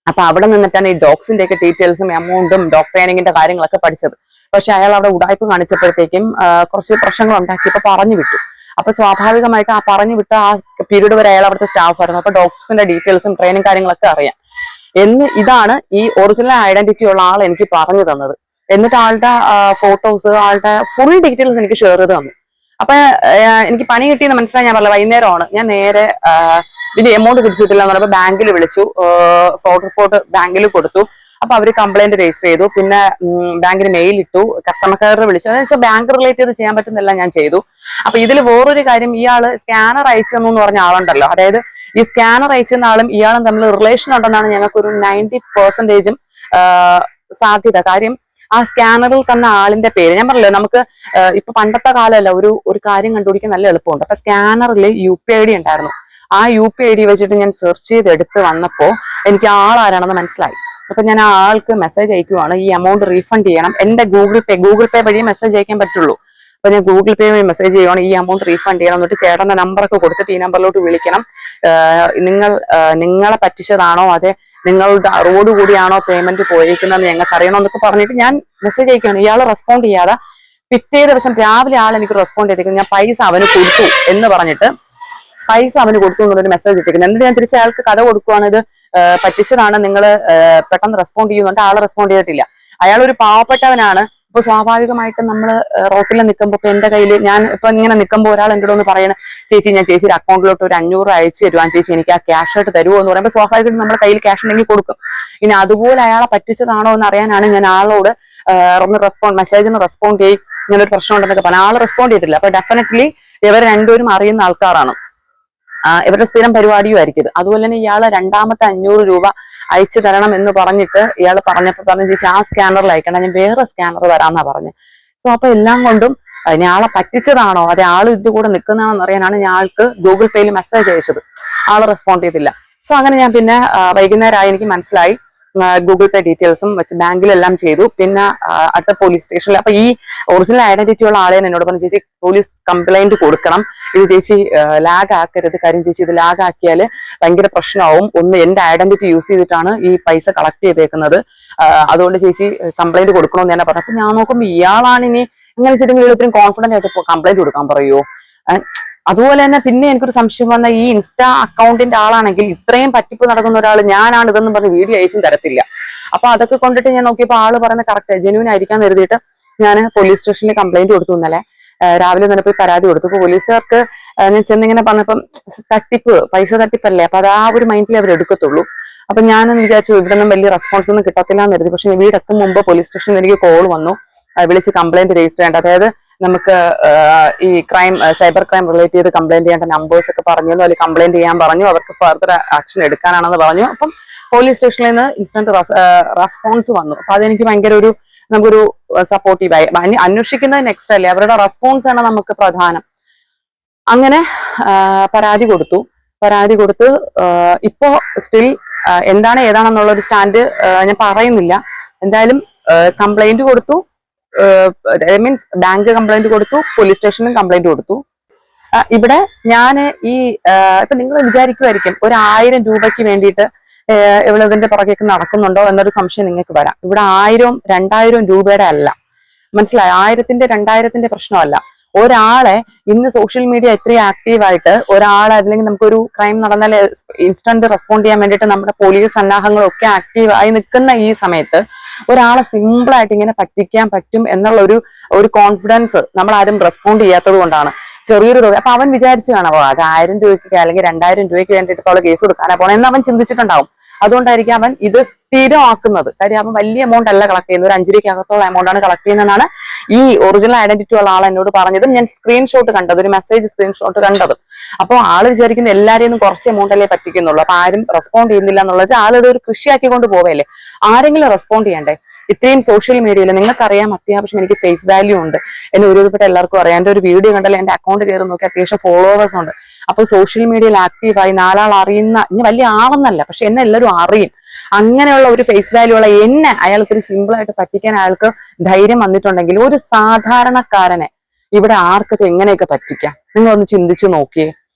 അപ്പൊ അവിടെ നിന്നിട്ടാണ് ഈ ഡോഗ്സിന്റെ ഒക്കെ ഡീറ്റെയിൽസും എമൗണ്ടും ഡോഗ് ട്രെയിനിങ്ങിന്റെ കാര്യങ്ങളൊക്കെ പഠിച്ചത്. പക്ഷെ അയാൾ അവിടെ ഉടായ്പ കാണിച്ചപ്പോഴത്തേക്കും കുറച്ച് പ്രശ്നങ്ങൾ ഉണ്ടാക്കിയപ്പോ പറഞ്ഞു വിട്ടു. അപ്പൊ സ്വാഭാവികമായിട്ട് ആ പറഞ്ഞു വിട്ട ആ പീരീഡ് വരെ അയാൾ അവിടുത്തെ സ്റ്റാഫ് ആയിരുന്നു. അപ്പൊ ഡോഗ്സിന്റെ ഡീറ്റെയിൽസും ട്രെയിനിങ് കാര്യങ്ങളൊക്കെ അറിയാം. ഇതാണ് ഈ ഒറിജിനൽ ഐഡന്റിറ്റി ഉള്ള ആൾ എനിക്ക് പറഞ്ഞു തന്നത്. എന്നിട്ട് ആളുടെ ഫോട്ടോസ്, ആളുടെ ഫുൾ ഡീറ്റെയിൽസ് എനിക്ക് ഷെയർ ചെയ്ത് തന്നു. അപ്പൊ എനിക്ക് പണി കിട്ടിയെന്ന് മനസ്സിലായി. ഞാൻ പറഞ്ഞത് വൈകുന്നേരമാണ്. ഞാൻ നേരെ ഇതിന്റെ എമൗണ്ട് തിരിച്ചിട്ടില്ല എന്ന് പറഞ്ഞപ്പോൾ ബാങ്കിൽ വിളിച്ചു, ഫ്രോഡ് റിപ്പോർട്ട് ബാങ്കിൽ കൊടുത്തു. അപ്പൊ അവര് കംപ്ലൈന്റ് രജിസ്റ്റർ ചെയ്തു. പിന്നെ ബാങ്കിന് മെയിൽ ഇട്ടു, കസ്റ്റമർ കെയറിൽ വിളിച്ചു. അതെന്ന് വെച്ചാൽ ബാങ്ക് റിലേറ്റ് ചെയ്ത് ചെയ്യാൻ പറ്റുന്നില്ല ഞാൻ ചെയ്തു. അപ്പൊ ഇതിൽ വേറൊരു കാര്യം, ഇയാള് സ്കാനർ അയച്ചു എന്ന് പറഞ്ഞ ആളുണ്ടല്ലോ, അതായത് ഈ സ്കാനർ അയച്ചെന്ന ആളും ഇയാളും തമ്മിൽ റിലേഷൻ ഉണ്ടെന്നാണ് ഞങ്ങൾക്ക് ഒരു 90% സാധ്യത. കാര്യം ആ സ്കാനറിൽ തന്ന ആളിന്റെ പേര് ഞാൻ പറഞ്ഞല്ലോ, നമുക്ക് ഇപ്പൊ പണ്ടത്തെ കാലമല്ല, ഒരു കാര്യം കണ്ടുപിടിക്കാൻ നല്ല എളുപ്പമുണ്ട്. അപ്പൊ സ്കാനറിൽ UPI ID ഉണ്ടായിരുന്നു. ആ UPI ID വെച്ചിട്ട് ഞാൻ സെർച്ച് ചെയ്ത് എടുത്ത് വന്നപ്പോ എനിക്ക് ആളാരാണെന്ന് മനസ്സിലായി. അപ്പൊ ഞാൻ ആ ആൾക്ക് മെസ്സേജ് അയക്കുവാണ്, ഈ എമൗണ്ട് റീഫണ്ട് ചെയ്യണം. എന്റെ ഗൂഗിൾ പേ വഴി മെസ്സേജ് അയക്കാൻ പറ്റുള്ളൂ. അപ്പൊ ഞാൻ ഗൂഗിൾ പേ വഴി മെസ്സേജ് ചെയ്യുവാണ്, ഈ എമൗണ്ട് റീഫണ്ട് ചെയ്യണം. എന്നിട്ട് ചേട്ടന്റെ നമ്പറൊക്കെ കൊടുത്തിട്ട് ഈ നമ്പറിലോട്ട് വിളിക്കണം, നിങ്ങളെ പറ്റിച്ചതാണോ അതെ നിങ്ങളുടെ റോഡ് കൂടിയാണോ പേയ്മെന്റ് പോയിരിക്കുന്നതെന്ന് ഞങ്ങൾക്ക് അറിയണമെന്നൊക്കെ പറഞ്ഞിട്ട് ഞാൻ മെസ്സേജ് അയക്കുകയാണ്. ഇയാൾ റെസ്പോണ്ട് ചെയ്യാതെ പിറ്റേ ദിവസം രാവിലെ ആൾ എനിക്ക് റെസ്പോണ്ട് ചെയ്തിരിക്കുന്നു, ഞാൻ പൈസ അവന് കൊടുത്തു എന്ന് പറഞ്ഞിട്ട് പൈസ അവന് കൊടുത്തു എന്നുള്ളൊരു മെസ്സേജ് ഇട്ടിരിക്കുന്നത്. എന്നിട്ട് ഞാൻ തിരിച്ച് അയാൾക്ക് കഥ കൊടുക്കുവാണ്, ഇത് പറ്റിച്ചതാണ്, നിങ്ങൾ പെട്ടെന്ന് റെസ്പോണ്ട് ചെയ്യുന്നുണ്ട്. ആൾ റെസ്പോണ്ട് ചെയ്തിട്ടില്ല. അയാൾ ഒരു പാവപ്പെട്ടവനാണ്. ഇപ്പൊ സ്വാഭാവികമായിട്ടും നമ്മൾ റോട്ടിൽ നിൽക്കുമ്പോൾ ഇപ്പൊ എന്റെ കയ്യിൽ ഞാൻ ഇപ്പൊ ഇങ്ങനെ നിൽക്കുമ്പോൾ ഒരാൾ എന്നോട് ഒന്ന് പറയണ, ചേച്ചി ഞാൻ ചേച്ചിയുടെ അക്കൗണ്ടിലോട്ട് ഒരു 500 അയച്ചു തരുവാൻ, ചേച്ചി എനിക്ക് ആ ക്യാഷ് ആയിട്ട് തരുമോ എന്ന് പറയുമ്പോൾ സ്വാഭാവികമായിട്ടും നമ്മുടെ കയ്യിൽ ക്യാഷ് ഉണ്ടെങ്കിൽ കൊടുക്കും. ഇനി അതുപോലെ അയാളെ പറ്റിച്ചതാണോ എന്ന് അറിയാനാണ് ഞാൻ ആളോട് ഒന്ന് മെസ്സേജിന് റെസ്പോണ്ട് ചെയ്യും, ഇങ്ങനെ ഒരു പ്രശ്നം ഉണ്ടെന്നൊക്കെ പറഞ്ഞാൽ ആൾ റെസ്പോണ്ട് ചെയ്തിട്ടില്ല. അപ്പൊ ഡെഫിനറ്റ്ലി ഇവർ രണ്ടുപേരും അറിയുന്ന ആൾക്കാരാണ്, ഇവരുടെ സ്ഥിരം പരിപാടിയും ആയിരിക്കും. അതുപോലെ തന്നെ ഇയാള് രണ്ടാമത്തെ 500 രൂപ അയച്ചു തരണം എന്ന് പറഞ്ഞിട്ട് ഇയാൾ പറഞ്ഞപ്പോൾ പറഞ്ഞു, ചേച്ചി ആ സ്കാനറിൽ അയക്കണം, ഞാൻ വേറെ സ്കാനർ തരാമെന്നാ പറഞ്ഞു. സോ അപ്പൊ എല്ലാം കൊണ്ടും ഞാളെ പറ്റിച്ചതാണോ അതെ ആൾ ഇത് കൂടെ നിൽക്കുന്നതാണോ എന്നറിയാനാണ് ഞാൾക്ക് ഗൂഗിൾ പേയിൽ മെസ്സേജ് അയച്ചത്. ആള് റെസ്പോണ്ട് ചെയ്തില്ല. സോ അങ്ങനെ ഞാൻ പിന്നെ വൈകുന്നേരമായി എനിക്ക് മനസ്സിലായി, ഗൂഗിൾ പേ ഡീറ്റെയിൽസും വെച്ച് ബാങ്കിലെല്ലാം ചെയ്തു. പിന്നെ അടുത്ത പോലീസ് സ്റ്റേഷനിൽ, അപ്പൊ ഈ ഒറിജിനൽ ഐഡന്റിറ്റി ഉള്ള ആളെ എന്നോട് പറഞ്ഞു, ചേച്ചി പോലീസ് കംപ്ലൈന്റ് കൊടുക്കണം, ഇത് ചേച്ചി ലാഗ് ആക്കരുത്, കാര്യം ചേച്ചി ഇത് ലാഗ് ആക്കിയാൽ ഭയങ്കര പ്രശ്നമാവും, ഒന്ന് എന്റെ ഐഡന്റിറ്റി യൂസ് ചെയ്തിട്ടാണ് ഈ പൈസ കളക്ട് ചെയ്തേക്കുന്നത്, അതുകൊണ്ട് ചേച്ചി കംപ്ലൈന്റ് കൊടുക്കണമെന്ന് തന്നെ പറഞ്ഞു. അപ്പൊ ഞാൻ നോക്കുമ്പോൾ ഇയാളാണ് ഇനി എങ്ങനെ വെച്ചിട്ടുണ്ടെങ്കിൽ ഇത്രയും കോൺഫിഡന്റ് ആയിട്ട് കംപ്ലൈന്റ് കൊടുക്കാൻ പറയുമോ? അതുപോലെ തന്നെ പിന്നെ എനിക്കൊരു സംശയം വന്ന, ഈ ഇൻസ്റ്റാ അക്കൗണ്ടിന്റെ ആളാണെങ്കിൽ ഇത്രയും പറ്റിപ്പ് നടക്കുന്ന ഒരാൾ ഞാനാണ് ഇതെന്നും പറഞ്ഞ് വീഡിയോ അയച്ചും തരത്തില്ല. അപ്പൊ അതൊക്കെ കൊണ്ടിട്ട് ഞാൻ നോക്കിയപ്പോൾ ആള് പറയുന്നത് കറക്റ്റ് ജെന്യൂൻ ആയിരിക്കാന്ന് കരുതിയിട്ട് ഞാൻ പോലീസ് സ്റ്റേഷനിൽ കംപ്ലൈന്റ് കൊടുത്തു. ഇന്നലെ രാവിലെ തന്നെ പോയി പരാതി കൊടുത്തു. ഇപ്പൊ പോലീസുകാർക്ക് ഞാൻ ചെന്നിങ്ങനെ പറഞ്ഞപ്പം പൈസ തട്ടിപ്പല്ലേ, അപ്പൊ അത് ആ ഒരു മൈൻഡിലേ അവർ എടുക്കത്തുള്ളൂ. അപ്പൊ ഞാനൊന്ന് വിചാരിച്ചു ഇവിടെ നിന്നും വലിയ റെസ്പോൺസ് ഒന്നും കിട്ടത്തില്ല എന്ന് കരുതി. പക്ഷെ വീടെത്തും മുമ്പ് പോലീസ് സ്റ്റേഷനിൽ എനിക്ക് കോൾ വന്നു, വിളിച്ച് കംപ്ലൈന്റ് രജിസ്റ്റർ ചെയ്യേണ്ട, അതായത് നമുക്ക് ഈ സൈബർ ക്രൈം റിലേറ്റ് ചെയ്ത് കംപ്ലൈന്റ് ചെയ്യേണ്ട നമ്പേഴ്സ് ഒക്കെ പറഞ്ഞു, അല്ലെങ്കിൽ കംപ്ലൈന്റ് ചെയ്യാൻ പറഞ്ഞു, അവർക്ക് ഫർദർ ആക്ഷൻ എടുക്കാനാണെന്ന് പറഞ്ഞു. അപ്പം പോലീസ് സ്റ്റേഷനിൽ നിന്ന് ഇൻസ്റ്റന്റ് റെസ്പോൺസ് വന്നു. അപ്പൊ അതെനിക്ക് ഭയങ്കര നമുക്കൊരു സപ്പോർട്ടീവായി. അന്വേഷിക്കുന്നത് നെക്സ്റ്റ് അല്ലേ, അവരുടെ റെസ്പോൺസ് ആണ് നമുക്ക് പ്രധാനം. അങ്ങനെ പരാതി കൊടുത്ത് ഇപ്പോ സ്റ്റിൽ എന്താണ് ഏതാണെന്നുള്ള ഒരു സ്റ്റാൻഡ് ഞാൻ പറയുന്നില്ല. എന്തായാലും കംപ്ലൈന്റ് കൊടുത്തു, മീൻസ് ബാങ്ക് കംപ്ലൈന്റ് കൊടുത്തു, പോലീസ് സ്റ്റേഷനിലും കംപ്ലൈന്റ് കൊടുത്തു. ഇവിടെ ഞാൻ ഇപ്പൊ നിങ്ങൾ വിചാരിക്കുമായിരിക്കും ഒരു 1000 രൂപയ്ക്ക് വേണ്ടിയിട്ട് ഇവിടെ ഇതിന്റെ പുറകേക്ക് നടക്കുന്നുണ്ടോ എന്നൊരു സംശയം നിങ്ങൾക്ക് വരാം. ഇവിടെ 1000 2000 രൂപയുടെ അല്ല, മനസ്സിലായോ? 1000ന്റെ 2000ന്റെ പ്രശ്നമല്ല. ഒരാളെ ഇന്ന് സോഷ്യൽ മീഡിയ ഇത്രയും ആക്റ്റീവായിട്ട് ഒരാളെ, അല്ലെങ്കിൽ നമുക്കൊരു ക്രൈം നടന്നാൽ ഇൻസ്റ്റന്റ് റെസ്പോണ്ട് ചെയ്യാൻ വേണ്ടിയിട്ട് നമ്മുടെ പോലീസ് സന്നാഹങ്ങളൊക്കെ ആക്റ്റീവായി നിൽക്കുന്ന ഈ സമയത്ത് ഒരാളെ സിമ്പിൾ ആയിട്ട് ഇങ്ങനെ പറ്റിക്കാൻ പറ്റും എന്നുള്ള ഒരു കോൺഫിഡൻസ് നമ്മൾ ആരും റെസ്പോണ്ട് ചെയ്യാത്തത് കൊണ്ടാണ്. ചെറിയൊരു തുക, അപ്പൊ അവൻ വിചാരിച്ചു കാണാവോ അത് 1000 രൂപയ്ക്ക് അല്ലെങ്കിൽ 2000 രൂപയ്ക്ക് വേണ്ടിയിട്ട് അവള് കേസ് കൊടുക്കാനാ പോണേ എന്ന് അവൻ ചിന്തിച്ചിട്ടുണ്ടാവും. അതുകൊണ്ടായിരിക്കും അവൻ ഇത് സ്ഥിരമാക്കുന്നത്. കാര്യം അവൻ വലിയ എമൗണ്ട് അല്ല കളക്ട് ചെയ്യുന്നത്, ഒരു 5 രൂപയ്ക്കകത്തോളം എമൗണ്ട് ആണ് കളക്ട് ചെയ്യുന്നതെന്നാണ് ഈ ഒറിജിനൽ ഐഡന്റിറ്റി ഉള്ള ആൾ എന്നോട് പറഞ്ഞതും ഞാൻ സ്ക്രീൻഷോട്ട് കണ്ടത്, ഒരു മെസ്സേജ് സ്ക്രീൻഷോട്ട് കണ്ടത്. അപ്പോൾ ആള് വിചാരിക്കുന്ന എല്ലാരെയും കുറച്ച് എമൗണ്ട് അല്ലേ പറ്റിക്കുന്നുള്ളൂ, അപ്പൊ ആരും റെസ്പോണ്ട് ചെയ്യുന്നില്ല എന്നുള്ളത് ആളിത് ഒരു കൃഷിയാക്കിക്കൊണ്ട് പോവല്ലേ. ആരെങ്കിലും റെസ്പോണ്ട് ചെയ്യണ്ടേ? ഇത്രയും സോഷ്യൽ മീഡിയയിൽ നിങ്ങൾക്കറിയാം അത്യാവശ്യം എനിക്ക് ഫേസ് വാല്യൂ ഉണ്ട്, എന്നെ ഒരുവിധപ്പെട്ട എല്ലാവർക്കും അറിയാം. എന്റെ ഒരു വീഡിയോ കണ്ടാൽ എന്റെ അക്കൗണ്ട് കയറി നോക്കി അത്യാവശ്യം ഫോളോവേഴ്സ് ഉണ്ട്. അപ്പൊ സോഷ്യൽ മീഡിയയിൽ ആക്റ്റീവായി 4 ആൾ അറിയുന്ന, ഇനി വലിയ ആളെന്നല്ല പക്ഷെ എന്നെ എല്ലാവരും അറിയും, അങ്ങനെയുള്ള ഒരു ഫേസ് വാല്യൂ ഉള്ള എന്നെ അയാൾ ഇത്തിരി സിമ്പിൾ ആയിട്ട് പറ്റിക്കാൻ അയാൾക്ക് ധൈര്യം വന്നിട്ടുണ്ടെങ്കിൽ ഒരു സാധാരണക്കാരനെ ഇവിടെ ആർക്കൊക്കെ എങ്ങനെയൊക്കെ പറ്റിക്കാം? നിങ്ങളൊന്ന് ചിന്തിച്ചു നോക്കിയേ.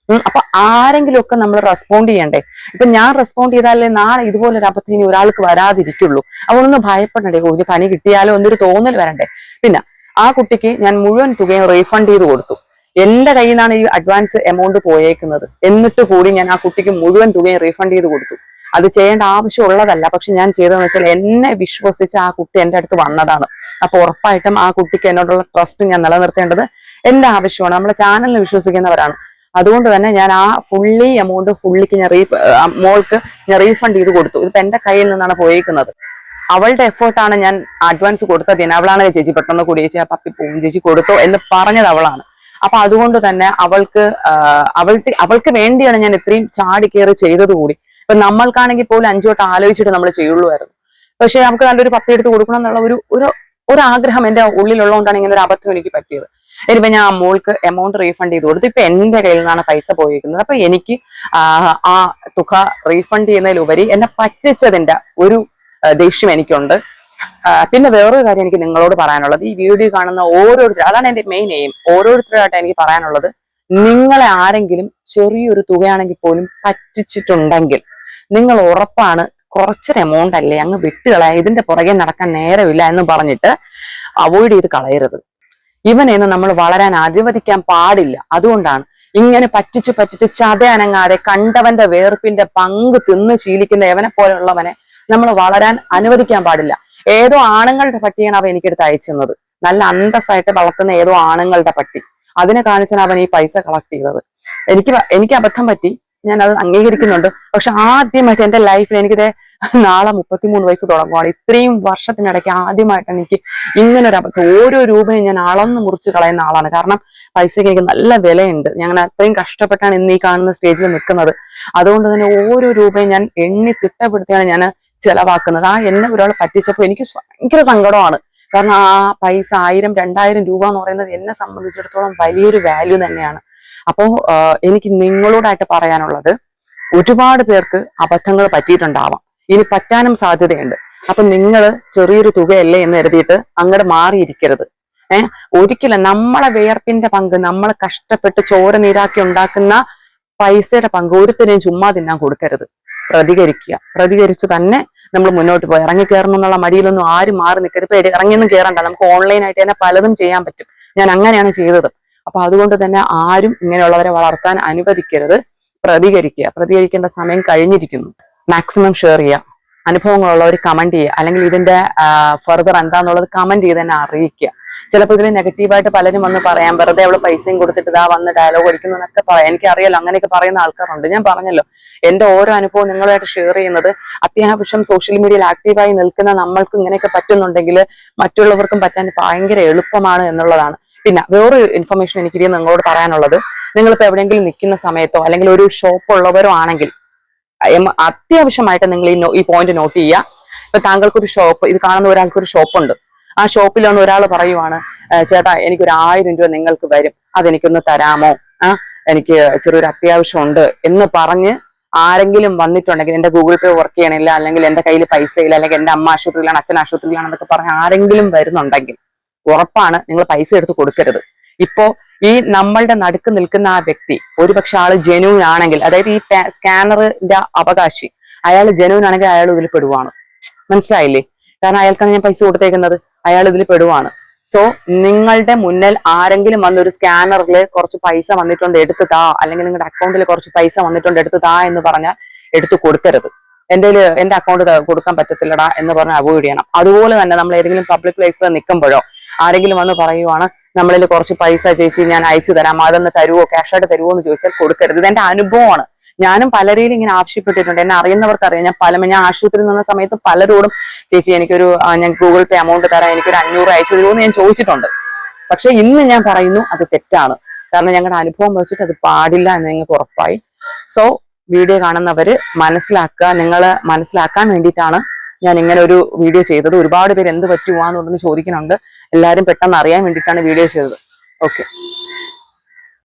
അപ്പൊ ആരെങ്കിലും ഒക്കെ നമ്മൾ റെസ്പോണ്ട് ചെയ്യണ്ടേ? ഇപ്പൊ ഞാൻ റെസ്പോണ്ട് ചെയ്താലേ നാളെ ഇതുപോലൊരു അബദ്ധം ഇനി ഒരാൾക്ക് വരാതിരിക്കുള്ളൂ. അവളൊന്ന് ഭയപ്പെടണ്ടേ, ഒരു പണി കിട്ടിയാലോ എന്നൊരു തോന്നൽ വരണ്ടേ? പിന്നെ ആ കുട്ടിക്ക് ഞാൻ മുഴുവൻ തുകയും റീഫണ്ട് ചെയ്ത് കൊടുത്തു. എന്റെ കയ്യിൽ നിന്നാണ് ഈ അഡ്വാൻസ് എമൗണ്ട് പോയേക്കുന്നത്. എന്നിട്ട് കൂടി ഞാൻ ആ കുട്ടിക്ക് മുഴുവൻ തുകയും റീഫണ്ട് ചെയ്ത് കൊടുത്തു. അത് ചെയ്യേണ്ട ആവശ്യമുള്ളതല്ല, പക്ഷെ ഞാൻ ചെയ്തതെന്ന് വെച്ചാൽ എന്നെ വിശ്വസിച്ച് ആ കുട്ടി എന്റെ അടുത്ത് വന്നതാണ്. അപ്പൊ ഉറപ്പായിട്ടും ആ കുട്ടിക്ക് എന്നോടുള്ള ട്രസ്റ്റ് ഞാൻ നിലനിർത്തേണ്ടത് എന്റെ ആവശ്യമാണ്, നമ്മുടെ ചാനലിനെ വിശ്വസിക്കുന്നവരാണ്. അതുകൊണ്ട് തന്നെ ഞാൻ ആ ഫുള്ളി എമൗണ്ട് പുള്ളിക്ക് ഞാൻ മോൾക്ക് ഞാൻ റീഫണ്ട് ചെയ്ത് കൊടുത്തു. ഇതിപ്പോ എന്റെ കയ്യിൽ നിന്നാണ് പോയേക്കുന്നത്. അവളുടെ എഫേർട്ടാണ് ഞാൻ അഡ്വാൻസ് കൊടുത്തത്. അവളാണ് ചേച്ചി പെട്ടെന്ന് കൂടി ചേച്ചി ആ പപ്പി പോകും ചേച്ചി കൊടുത്തോ എന്ന് പറഞ്ഞത് അവളാണ്. അപ്പൊ അതുകൊണ്ട് തന്നെ അവൾക്ക് വേണ്ടിയാണ് ഞാൻ ഇത്രയും ചാടി കയറി ചെയ്തത് കൂടി. ഇപ്പൊ നമ്മൾക്കാണെങ്കിൽ പോലും 5 വട്ടം ആലോചിച്ചിട്ട് നമ്മൾ ചെയ്യുള്ളൂമായിരുന്നു. പക്ഷെ നമുക്ക് നല്ലൊരു പപ്പി എടുത്ത് കൊടുക്കണം എന്നുള്ള ഒരു ആഗ്രഹം എന്റെ ഉള്ളിലുള്ളതുകൊണ്ടാണ് ഇങ്ങനെ ഒരു അബദ്ധം എനിക്ക് പറ്റിയത്. ഇനിയിപ്പോ ഞാൻ മോൾക്ക് എമൗണ്ട് റീഫണ്ട് ചെയ്ത് കൊടുത്തു. ഇപ്പൊ എന്റെ കയ്യിൽ നിന്നാണ് പൈസ പോയിരിക്കുന്നത്. അപ്പൊ എനിക്ക് ആ തുക റീഫണ്ട് ചെയ്യുന്നതിലുപരി എന്നെ പറ്റിച്ചതിന്റെ ഒരു ദേഷ്യം എനിക്കുണ്ട്. പിന്നെ വേറൊരു കാര്യം എനിക്ക് നിങ്ങളോട് പറയാനുള്ളത്, ഈ വീഡിയോ കാണുന്ന ഓരോരുത്തരും, അതാണ് എന്റെ മെയിൻ എയിം, ഓരോരുത്തരായിട്ട് എനിക്ക് പറയാനുള്ളത്, നിങ്ങളെ ആരെങ്കിലും ചെറിയൊരു തുകയാണെങ്കിൽ പോലും പറ്റിച്ചിട്ടുണ്ടെങ്കിൽ നിങ്ങൾ ഉറപ്പാണ് കുറച്ചൊരു എമൗണ്ട് അല്ലേ അങ്ങ് വിട്ടുകളയാ, ഇതിന്റെ പുറകെ നടക്കാൻ നേരമില്ല എന്ന് പറഞ്ഞിട്ട് അവോയ്ഡ് ചെയ്ത് കളയരുത്. ഇവനെന്ന് നമ്മൾ വളരാൻ അനുവദിക്കാൻ പാടില്ല. അതുകൊണ്ടാണ് ഇങ്ങനെ പറ്റിച്ച് ചതയനങ്ങാതെ കണ്ടവന്റെ വേർപ്പിന്റെ പങ്ക് തിന്ന് ശീലിക്കുന്ന എവനെ പോലെയുള്ളവനെ നമ്മൾ വളരാൻ അനുവദിക്കാൻ പാടില്ല. ഏതോ ആണുങ്ങളുടെ പട്ടിയാണ് അവൻ എനിക്കെടുത്ത് അയച്ചത്. നല്ല അന്തസ്സായിട്ട് വളർത്തുന്ന ഏതോ ആണുങ്ങളുടെ പട്ടി, അതിനെ കാണിച്ചാണ് അവൻ ഈ പൈസ കളക്ട് ചെയ്തത്. എനിക്ക് അബദ്ധം പറ്റി, ഞാൻ അത് അംഗീകരിക്കുന്നുണ്ട്. പക്ഷെ ആദ്യമായിട്ട് എന്റെ ലൈഫിൽ എനിക്കിത് നാളെ 33 വയസ്സ് തുടങ്ങുവാണ്. ഇത്രയും വർഷത്തിനിടയ്ക്ക് ആദ്യമായിട്ടാണ് എനിക്ക് ഇങ്ങനൊരു അബദ്ധം. ഓരോ രൂപയും ഞാൻ അളന്ന് മുറിച്ച് കളയുന്ന ആളാണ്. കാരണം പൈസയ്ക്ക് എനിക്ക് നല്ല വിലയുണ്ട്. ഞങ്ങൾ അത്രയും കഷ്ടപ്പെട്ടാണ് ഇന്ന് ഈ കാണുന്ന സ്റ്റേജിൽ നിൽക്കുന്നത്. അതുകൊണ്ട് തന്നെ ഓരോ രൂപയും ഞാൻ എണ്ണി തിട്ടപ്പെടുത്തിയാണ് ഞാൻ ചെലവാക്കുന്നത്. എന്നെ ഒരാൾ പറ്റിച്ചപ്പോൾ എനിക്ക് ഭയങ്കര സങ്കടമാണ്. കാരണം ആ പൈസ 1000 2000 രൂപ എന്ന് പറയുന്നത് എന്നെ സംബന്ധിച്ചിടത്തോളം വലിയൊരു വാല്യൂ തന്നെയാണ്. അപ്പോ എനിക്ക് നിങ്ങളോടായിട്ട് പറയാനുള്ളത്, ഒരുപാട് പേർക്ക് അബദ്ധങ്ങൾ പറ്റിയിട്ടുണ്ടാവാം, ഇനി പറ്റാനും സാധ്യതയുണ്ട്. അപ്പൊ നിങ്ങൾ ചെറിയൊരു തുകയല്ലേ എന്ന് കരുതിയിട്ട് അങ്ങോട്ട് മാറിയിരിക്കരുത്. ഒരിക്കലും നമ്മളെ വിയർപ്പിന്റെ പങ്ക്, നമ്മൾ കഷ്ടപ്പെട്ട് ചോര നീരാക്കി ഉണ്ടാക്കുന്ന പൈസയുടെ പങ്ക് ഒരുത്തരെയും ചുമ്മാ തിന്നാൻ കൊടുക്കരുത്. പ്രതികരിച്ച് തന്നെ നമ്മൾ മുന്നോട്ട് പോയി. ഇറങ്ങി കയറണം എന്നുള്ള മടിയിലൊന്നും ആരും മാറി നിൽക്കരുത്. ഇപ്പൊ ഇറങ്ങിയൊന്നും കയറണ്ട, നമുക്ക് ഓൺലൈനായിട്ട് തന്നെ പലതും ചെയ്യാൻ പറ്റും. ഞാൻ അങ്ങനെയാണ് ചെയ്തത്. അപ്പൊ അതുകൊണ്ട് തന്നെ ആരും ഇങ്ങനെയുള്ളവരെ വളർത്താൻ അനുവദിക്കരുത്. പ്രതികരിക്കേണ്ട സമയം കഴിഞ്ഞിരിക്കുന്നു. മാക്സിമം ഷെയർ ചെയ്യുക, അനുഭവങ്ങളുള്ളവർ കമന്റ് ചെയ്യുക, അല്ലെങ്കിൽ ഇതിന്റെ ഫർദർ എന്താന്നുള്ളത് കമന്റ് ചെയ്ത് തന്നെ അറിയിക്കുക. ചിലപ്പോൾ ഇതിൽ നെഗറ്റീവായിട്ട് പലരും വന്ന് പറയാം, വെറുതെ അവള് പൈസയും കൊടുത്തിട്ട് ഇതാ വന്ന് ഡയലോഗ് അടിക്കുന്നു എന്നൊക്കെ പറയാം. എനിക്കറിയാലോ അങ്ങനെയൊക്കെ പറയുന്ന ആൾക്കാരുണ്ട്. ഞാൻ പറഞ്ഞല്ലോ, എന്റെ ഓരോ അനുഭവം നിങ്ങളുമായിട്ട് ഷെയർ ചെയ്യുന്നത് അത്യാവശ്യം സോഷ്യൽ മീഡിയയിൽ ആക്റ്റീവായി നിൽക്കുന്ന നമ്മൾക്ക് ഇങ്ങനെയൊക്കെ പറ്റുന്നുണ്ടെങ്കിൽ മറ്റുള്ളവർക്കും പറ്റാൻ ഭയങ്കര എളുപ്പമാണ് എന്നുള്ളതാണ്. പിന്നെ വേറൊരു ഇൻഫർമേഷൻ എനിക്ക് നിങ്ങളോട് പറയാനുള്ളത്, നിങ്ങളിപ്പോ എവിടെയെങ്കിലും നിൽക്കുന്ന സമയത്തോ അല്ലെങ്കിൽ ഒരു ഷോപ്പ് ഉള്ളവരോ ആണെങ്കിൽ അത്യാവശ്യമായിട്ട് നിങ്ങൾ ഈ പോയിന്റ് നോട്ട് ചെയ്യുക. ഇപ്പൊ താങ്കൾക്കൊരു ഷോപ്പ്, ഇത് കാണുന്ന ഒരാൾക്കൊരു ഷോപ്പുണ്ട്, ആ ഷോപ്പിൽ വന്ന് ഒരാൾ പറയുവാണ്, ചേട്ടാ എനിക്കൊരു 1000 രൂപ നിങ്ങൾക്ക് വരും, അതെനിക്കൊന്ന് തരാമോ, എനിക്ക് ചെറിയൊരു അത്യാവശ്യമുണ്ട് എന്ന് പറഞ്ഞ് ആരെങ്കിലും വന്നിട്ടുണ്ടെങ്കിൽ, എന്റെ ഗൂഗിൾ പേ വർക്ക് ചെയ്യണില്ല, അല്ലെങ്കിൽ എന്റെ കയ്യിൽ പൈസ ഇല്ല, അല്ലെങ്കിൽ എന്റെ അമ്മ ആശുപത്രിയിലാണ്, അച്ഛൻ ആശുപത്രിയിലാണെന്നൊക്കെ പറഞ്ഞ് ആരെങ്കിലും വരുന്നുണ്ടെങ്കിൽ ഉറപ്പാണ് നിങ്ങൾ പൈസ എടുത്ത് കൊടുക്കരുത്. ഇപ്പോ ഈ നമ്മളുടെ നടുക്ക് നിൽക്കുന്ന ആ വ്യക്തി ഒരുപക്ഷെ ആള് ജെന്യൂൻ ആണെങ്കിൽ, അതായത് ഈ സ്കാനറിന്റെ അവകാശി അയാൾ ജെന്യൂൻ ആണെങ്കിൽ അയാൾ ഇതിൽ പെടുവാണ്. മനസ്സിലായില്ലേ? കാരണം അയാൾക്കാണ് ഞാൻ പൈസ കൊടുത്തേക്കുന്നത്, അയാൾ ഇതിൽ പെടുവാണ്. സോ നിങ്ങളുടെ മുന്നിൽ ആരെങ്കിലും വന്നൊരു സ്കാനറിൽ കുറച്ച് പൈസ വന്നിട്ടുണ്ട് എടുത്ത് താ, അല്ലെങ്കിൽ നിങ്ങളുടെ അക്കൗണ്ടിൽ കുറച്ച് പൈസ വന്നിട്ടുണ്ട് എടുത്ത് താ എന്ന് പറഞ്ഞാൽ എടുത്ത് കൊടുക്കരുത്. എന്റെ അക്കൗണ്ട് കൊടുക്കാൻ പറ്റത്തില്ലടാ എന്ന് പറഞ്ഞ് അവോയ്ഡ് ചെയ്യണം. അതുപോലെ തന്നെ നമ്മൾ ഏതെങ്കിലും പബ്ലിക് പ്ലേസിൽ നിൽക്കുമ്പോഴോ ആരെങ്കിലും വന്ന് പറയുവാണ്, നമ്മളിൽ കുറച്ച് പൈസ ചേച്ചി ഞാൻ അയച്ചു തരാം, അതൊന്ന് തരുവോ, ക്യാഷായിട്ട് തരുവോ എന്ന് ചോദിച്ചാൽ കൊടുക്കരുത്. ഇതെന്റെ അനുഭവമാണ്. ഞാനും പലരെയും ഇങ്ങനെ ആവശ്യപ്പെട്ടിട്ടുണ്ട്. എന്നെ അറിയുന്നവർക്കറിയാം. ഞാൻ ആശുപത്രിയിൽ നിന്ന സമയത്ത് പലരോടും ചേച്ചി ഞാൻ ഗൂഗിൾ പേ എമൗണ്ട് തരാം, എനിക്കൊരു 500 അയച്ചു തരുമോ എന്ന് ഞാൻ ചോദിച്ചിട്ടുണ്ട്. പക്ഷെ ഇന്ന് ഞാൻ പറയുന്നു അത് തെറ്റാണ്. കാരണം ഞങ്ങളുടെ അനുഭവം വെച്ചിട്ട് അത് പാടില്ല എന്ന് നിങ്ങൾക്ക് ഉറപ്പായി. സോ വീഡിയോ കാണുന്നവര് മനസ്സിലാക്കുക, നിങ്ങള് മനസ്സിലാക്കാൻ വേണ്ടിയിട്ടാണ് ഞാൻ ഇങ്ങനെ ഒരു വീഡിയോ ചെയ്തത്. ഒരുപാട് പേര് എന്ത് പറ്റുവാന്നുള്ളതെന്ന് ചോദിക്കുന്നുണ്ട്. എല്ലാവരും പെട്ടെന്ന് അറിയാൻ വേണ്ടിയിട്ടാണ് വീഡിയോ ചെയ്തത്. ഓക്കെ.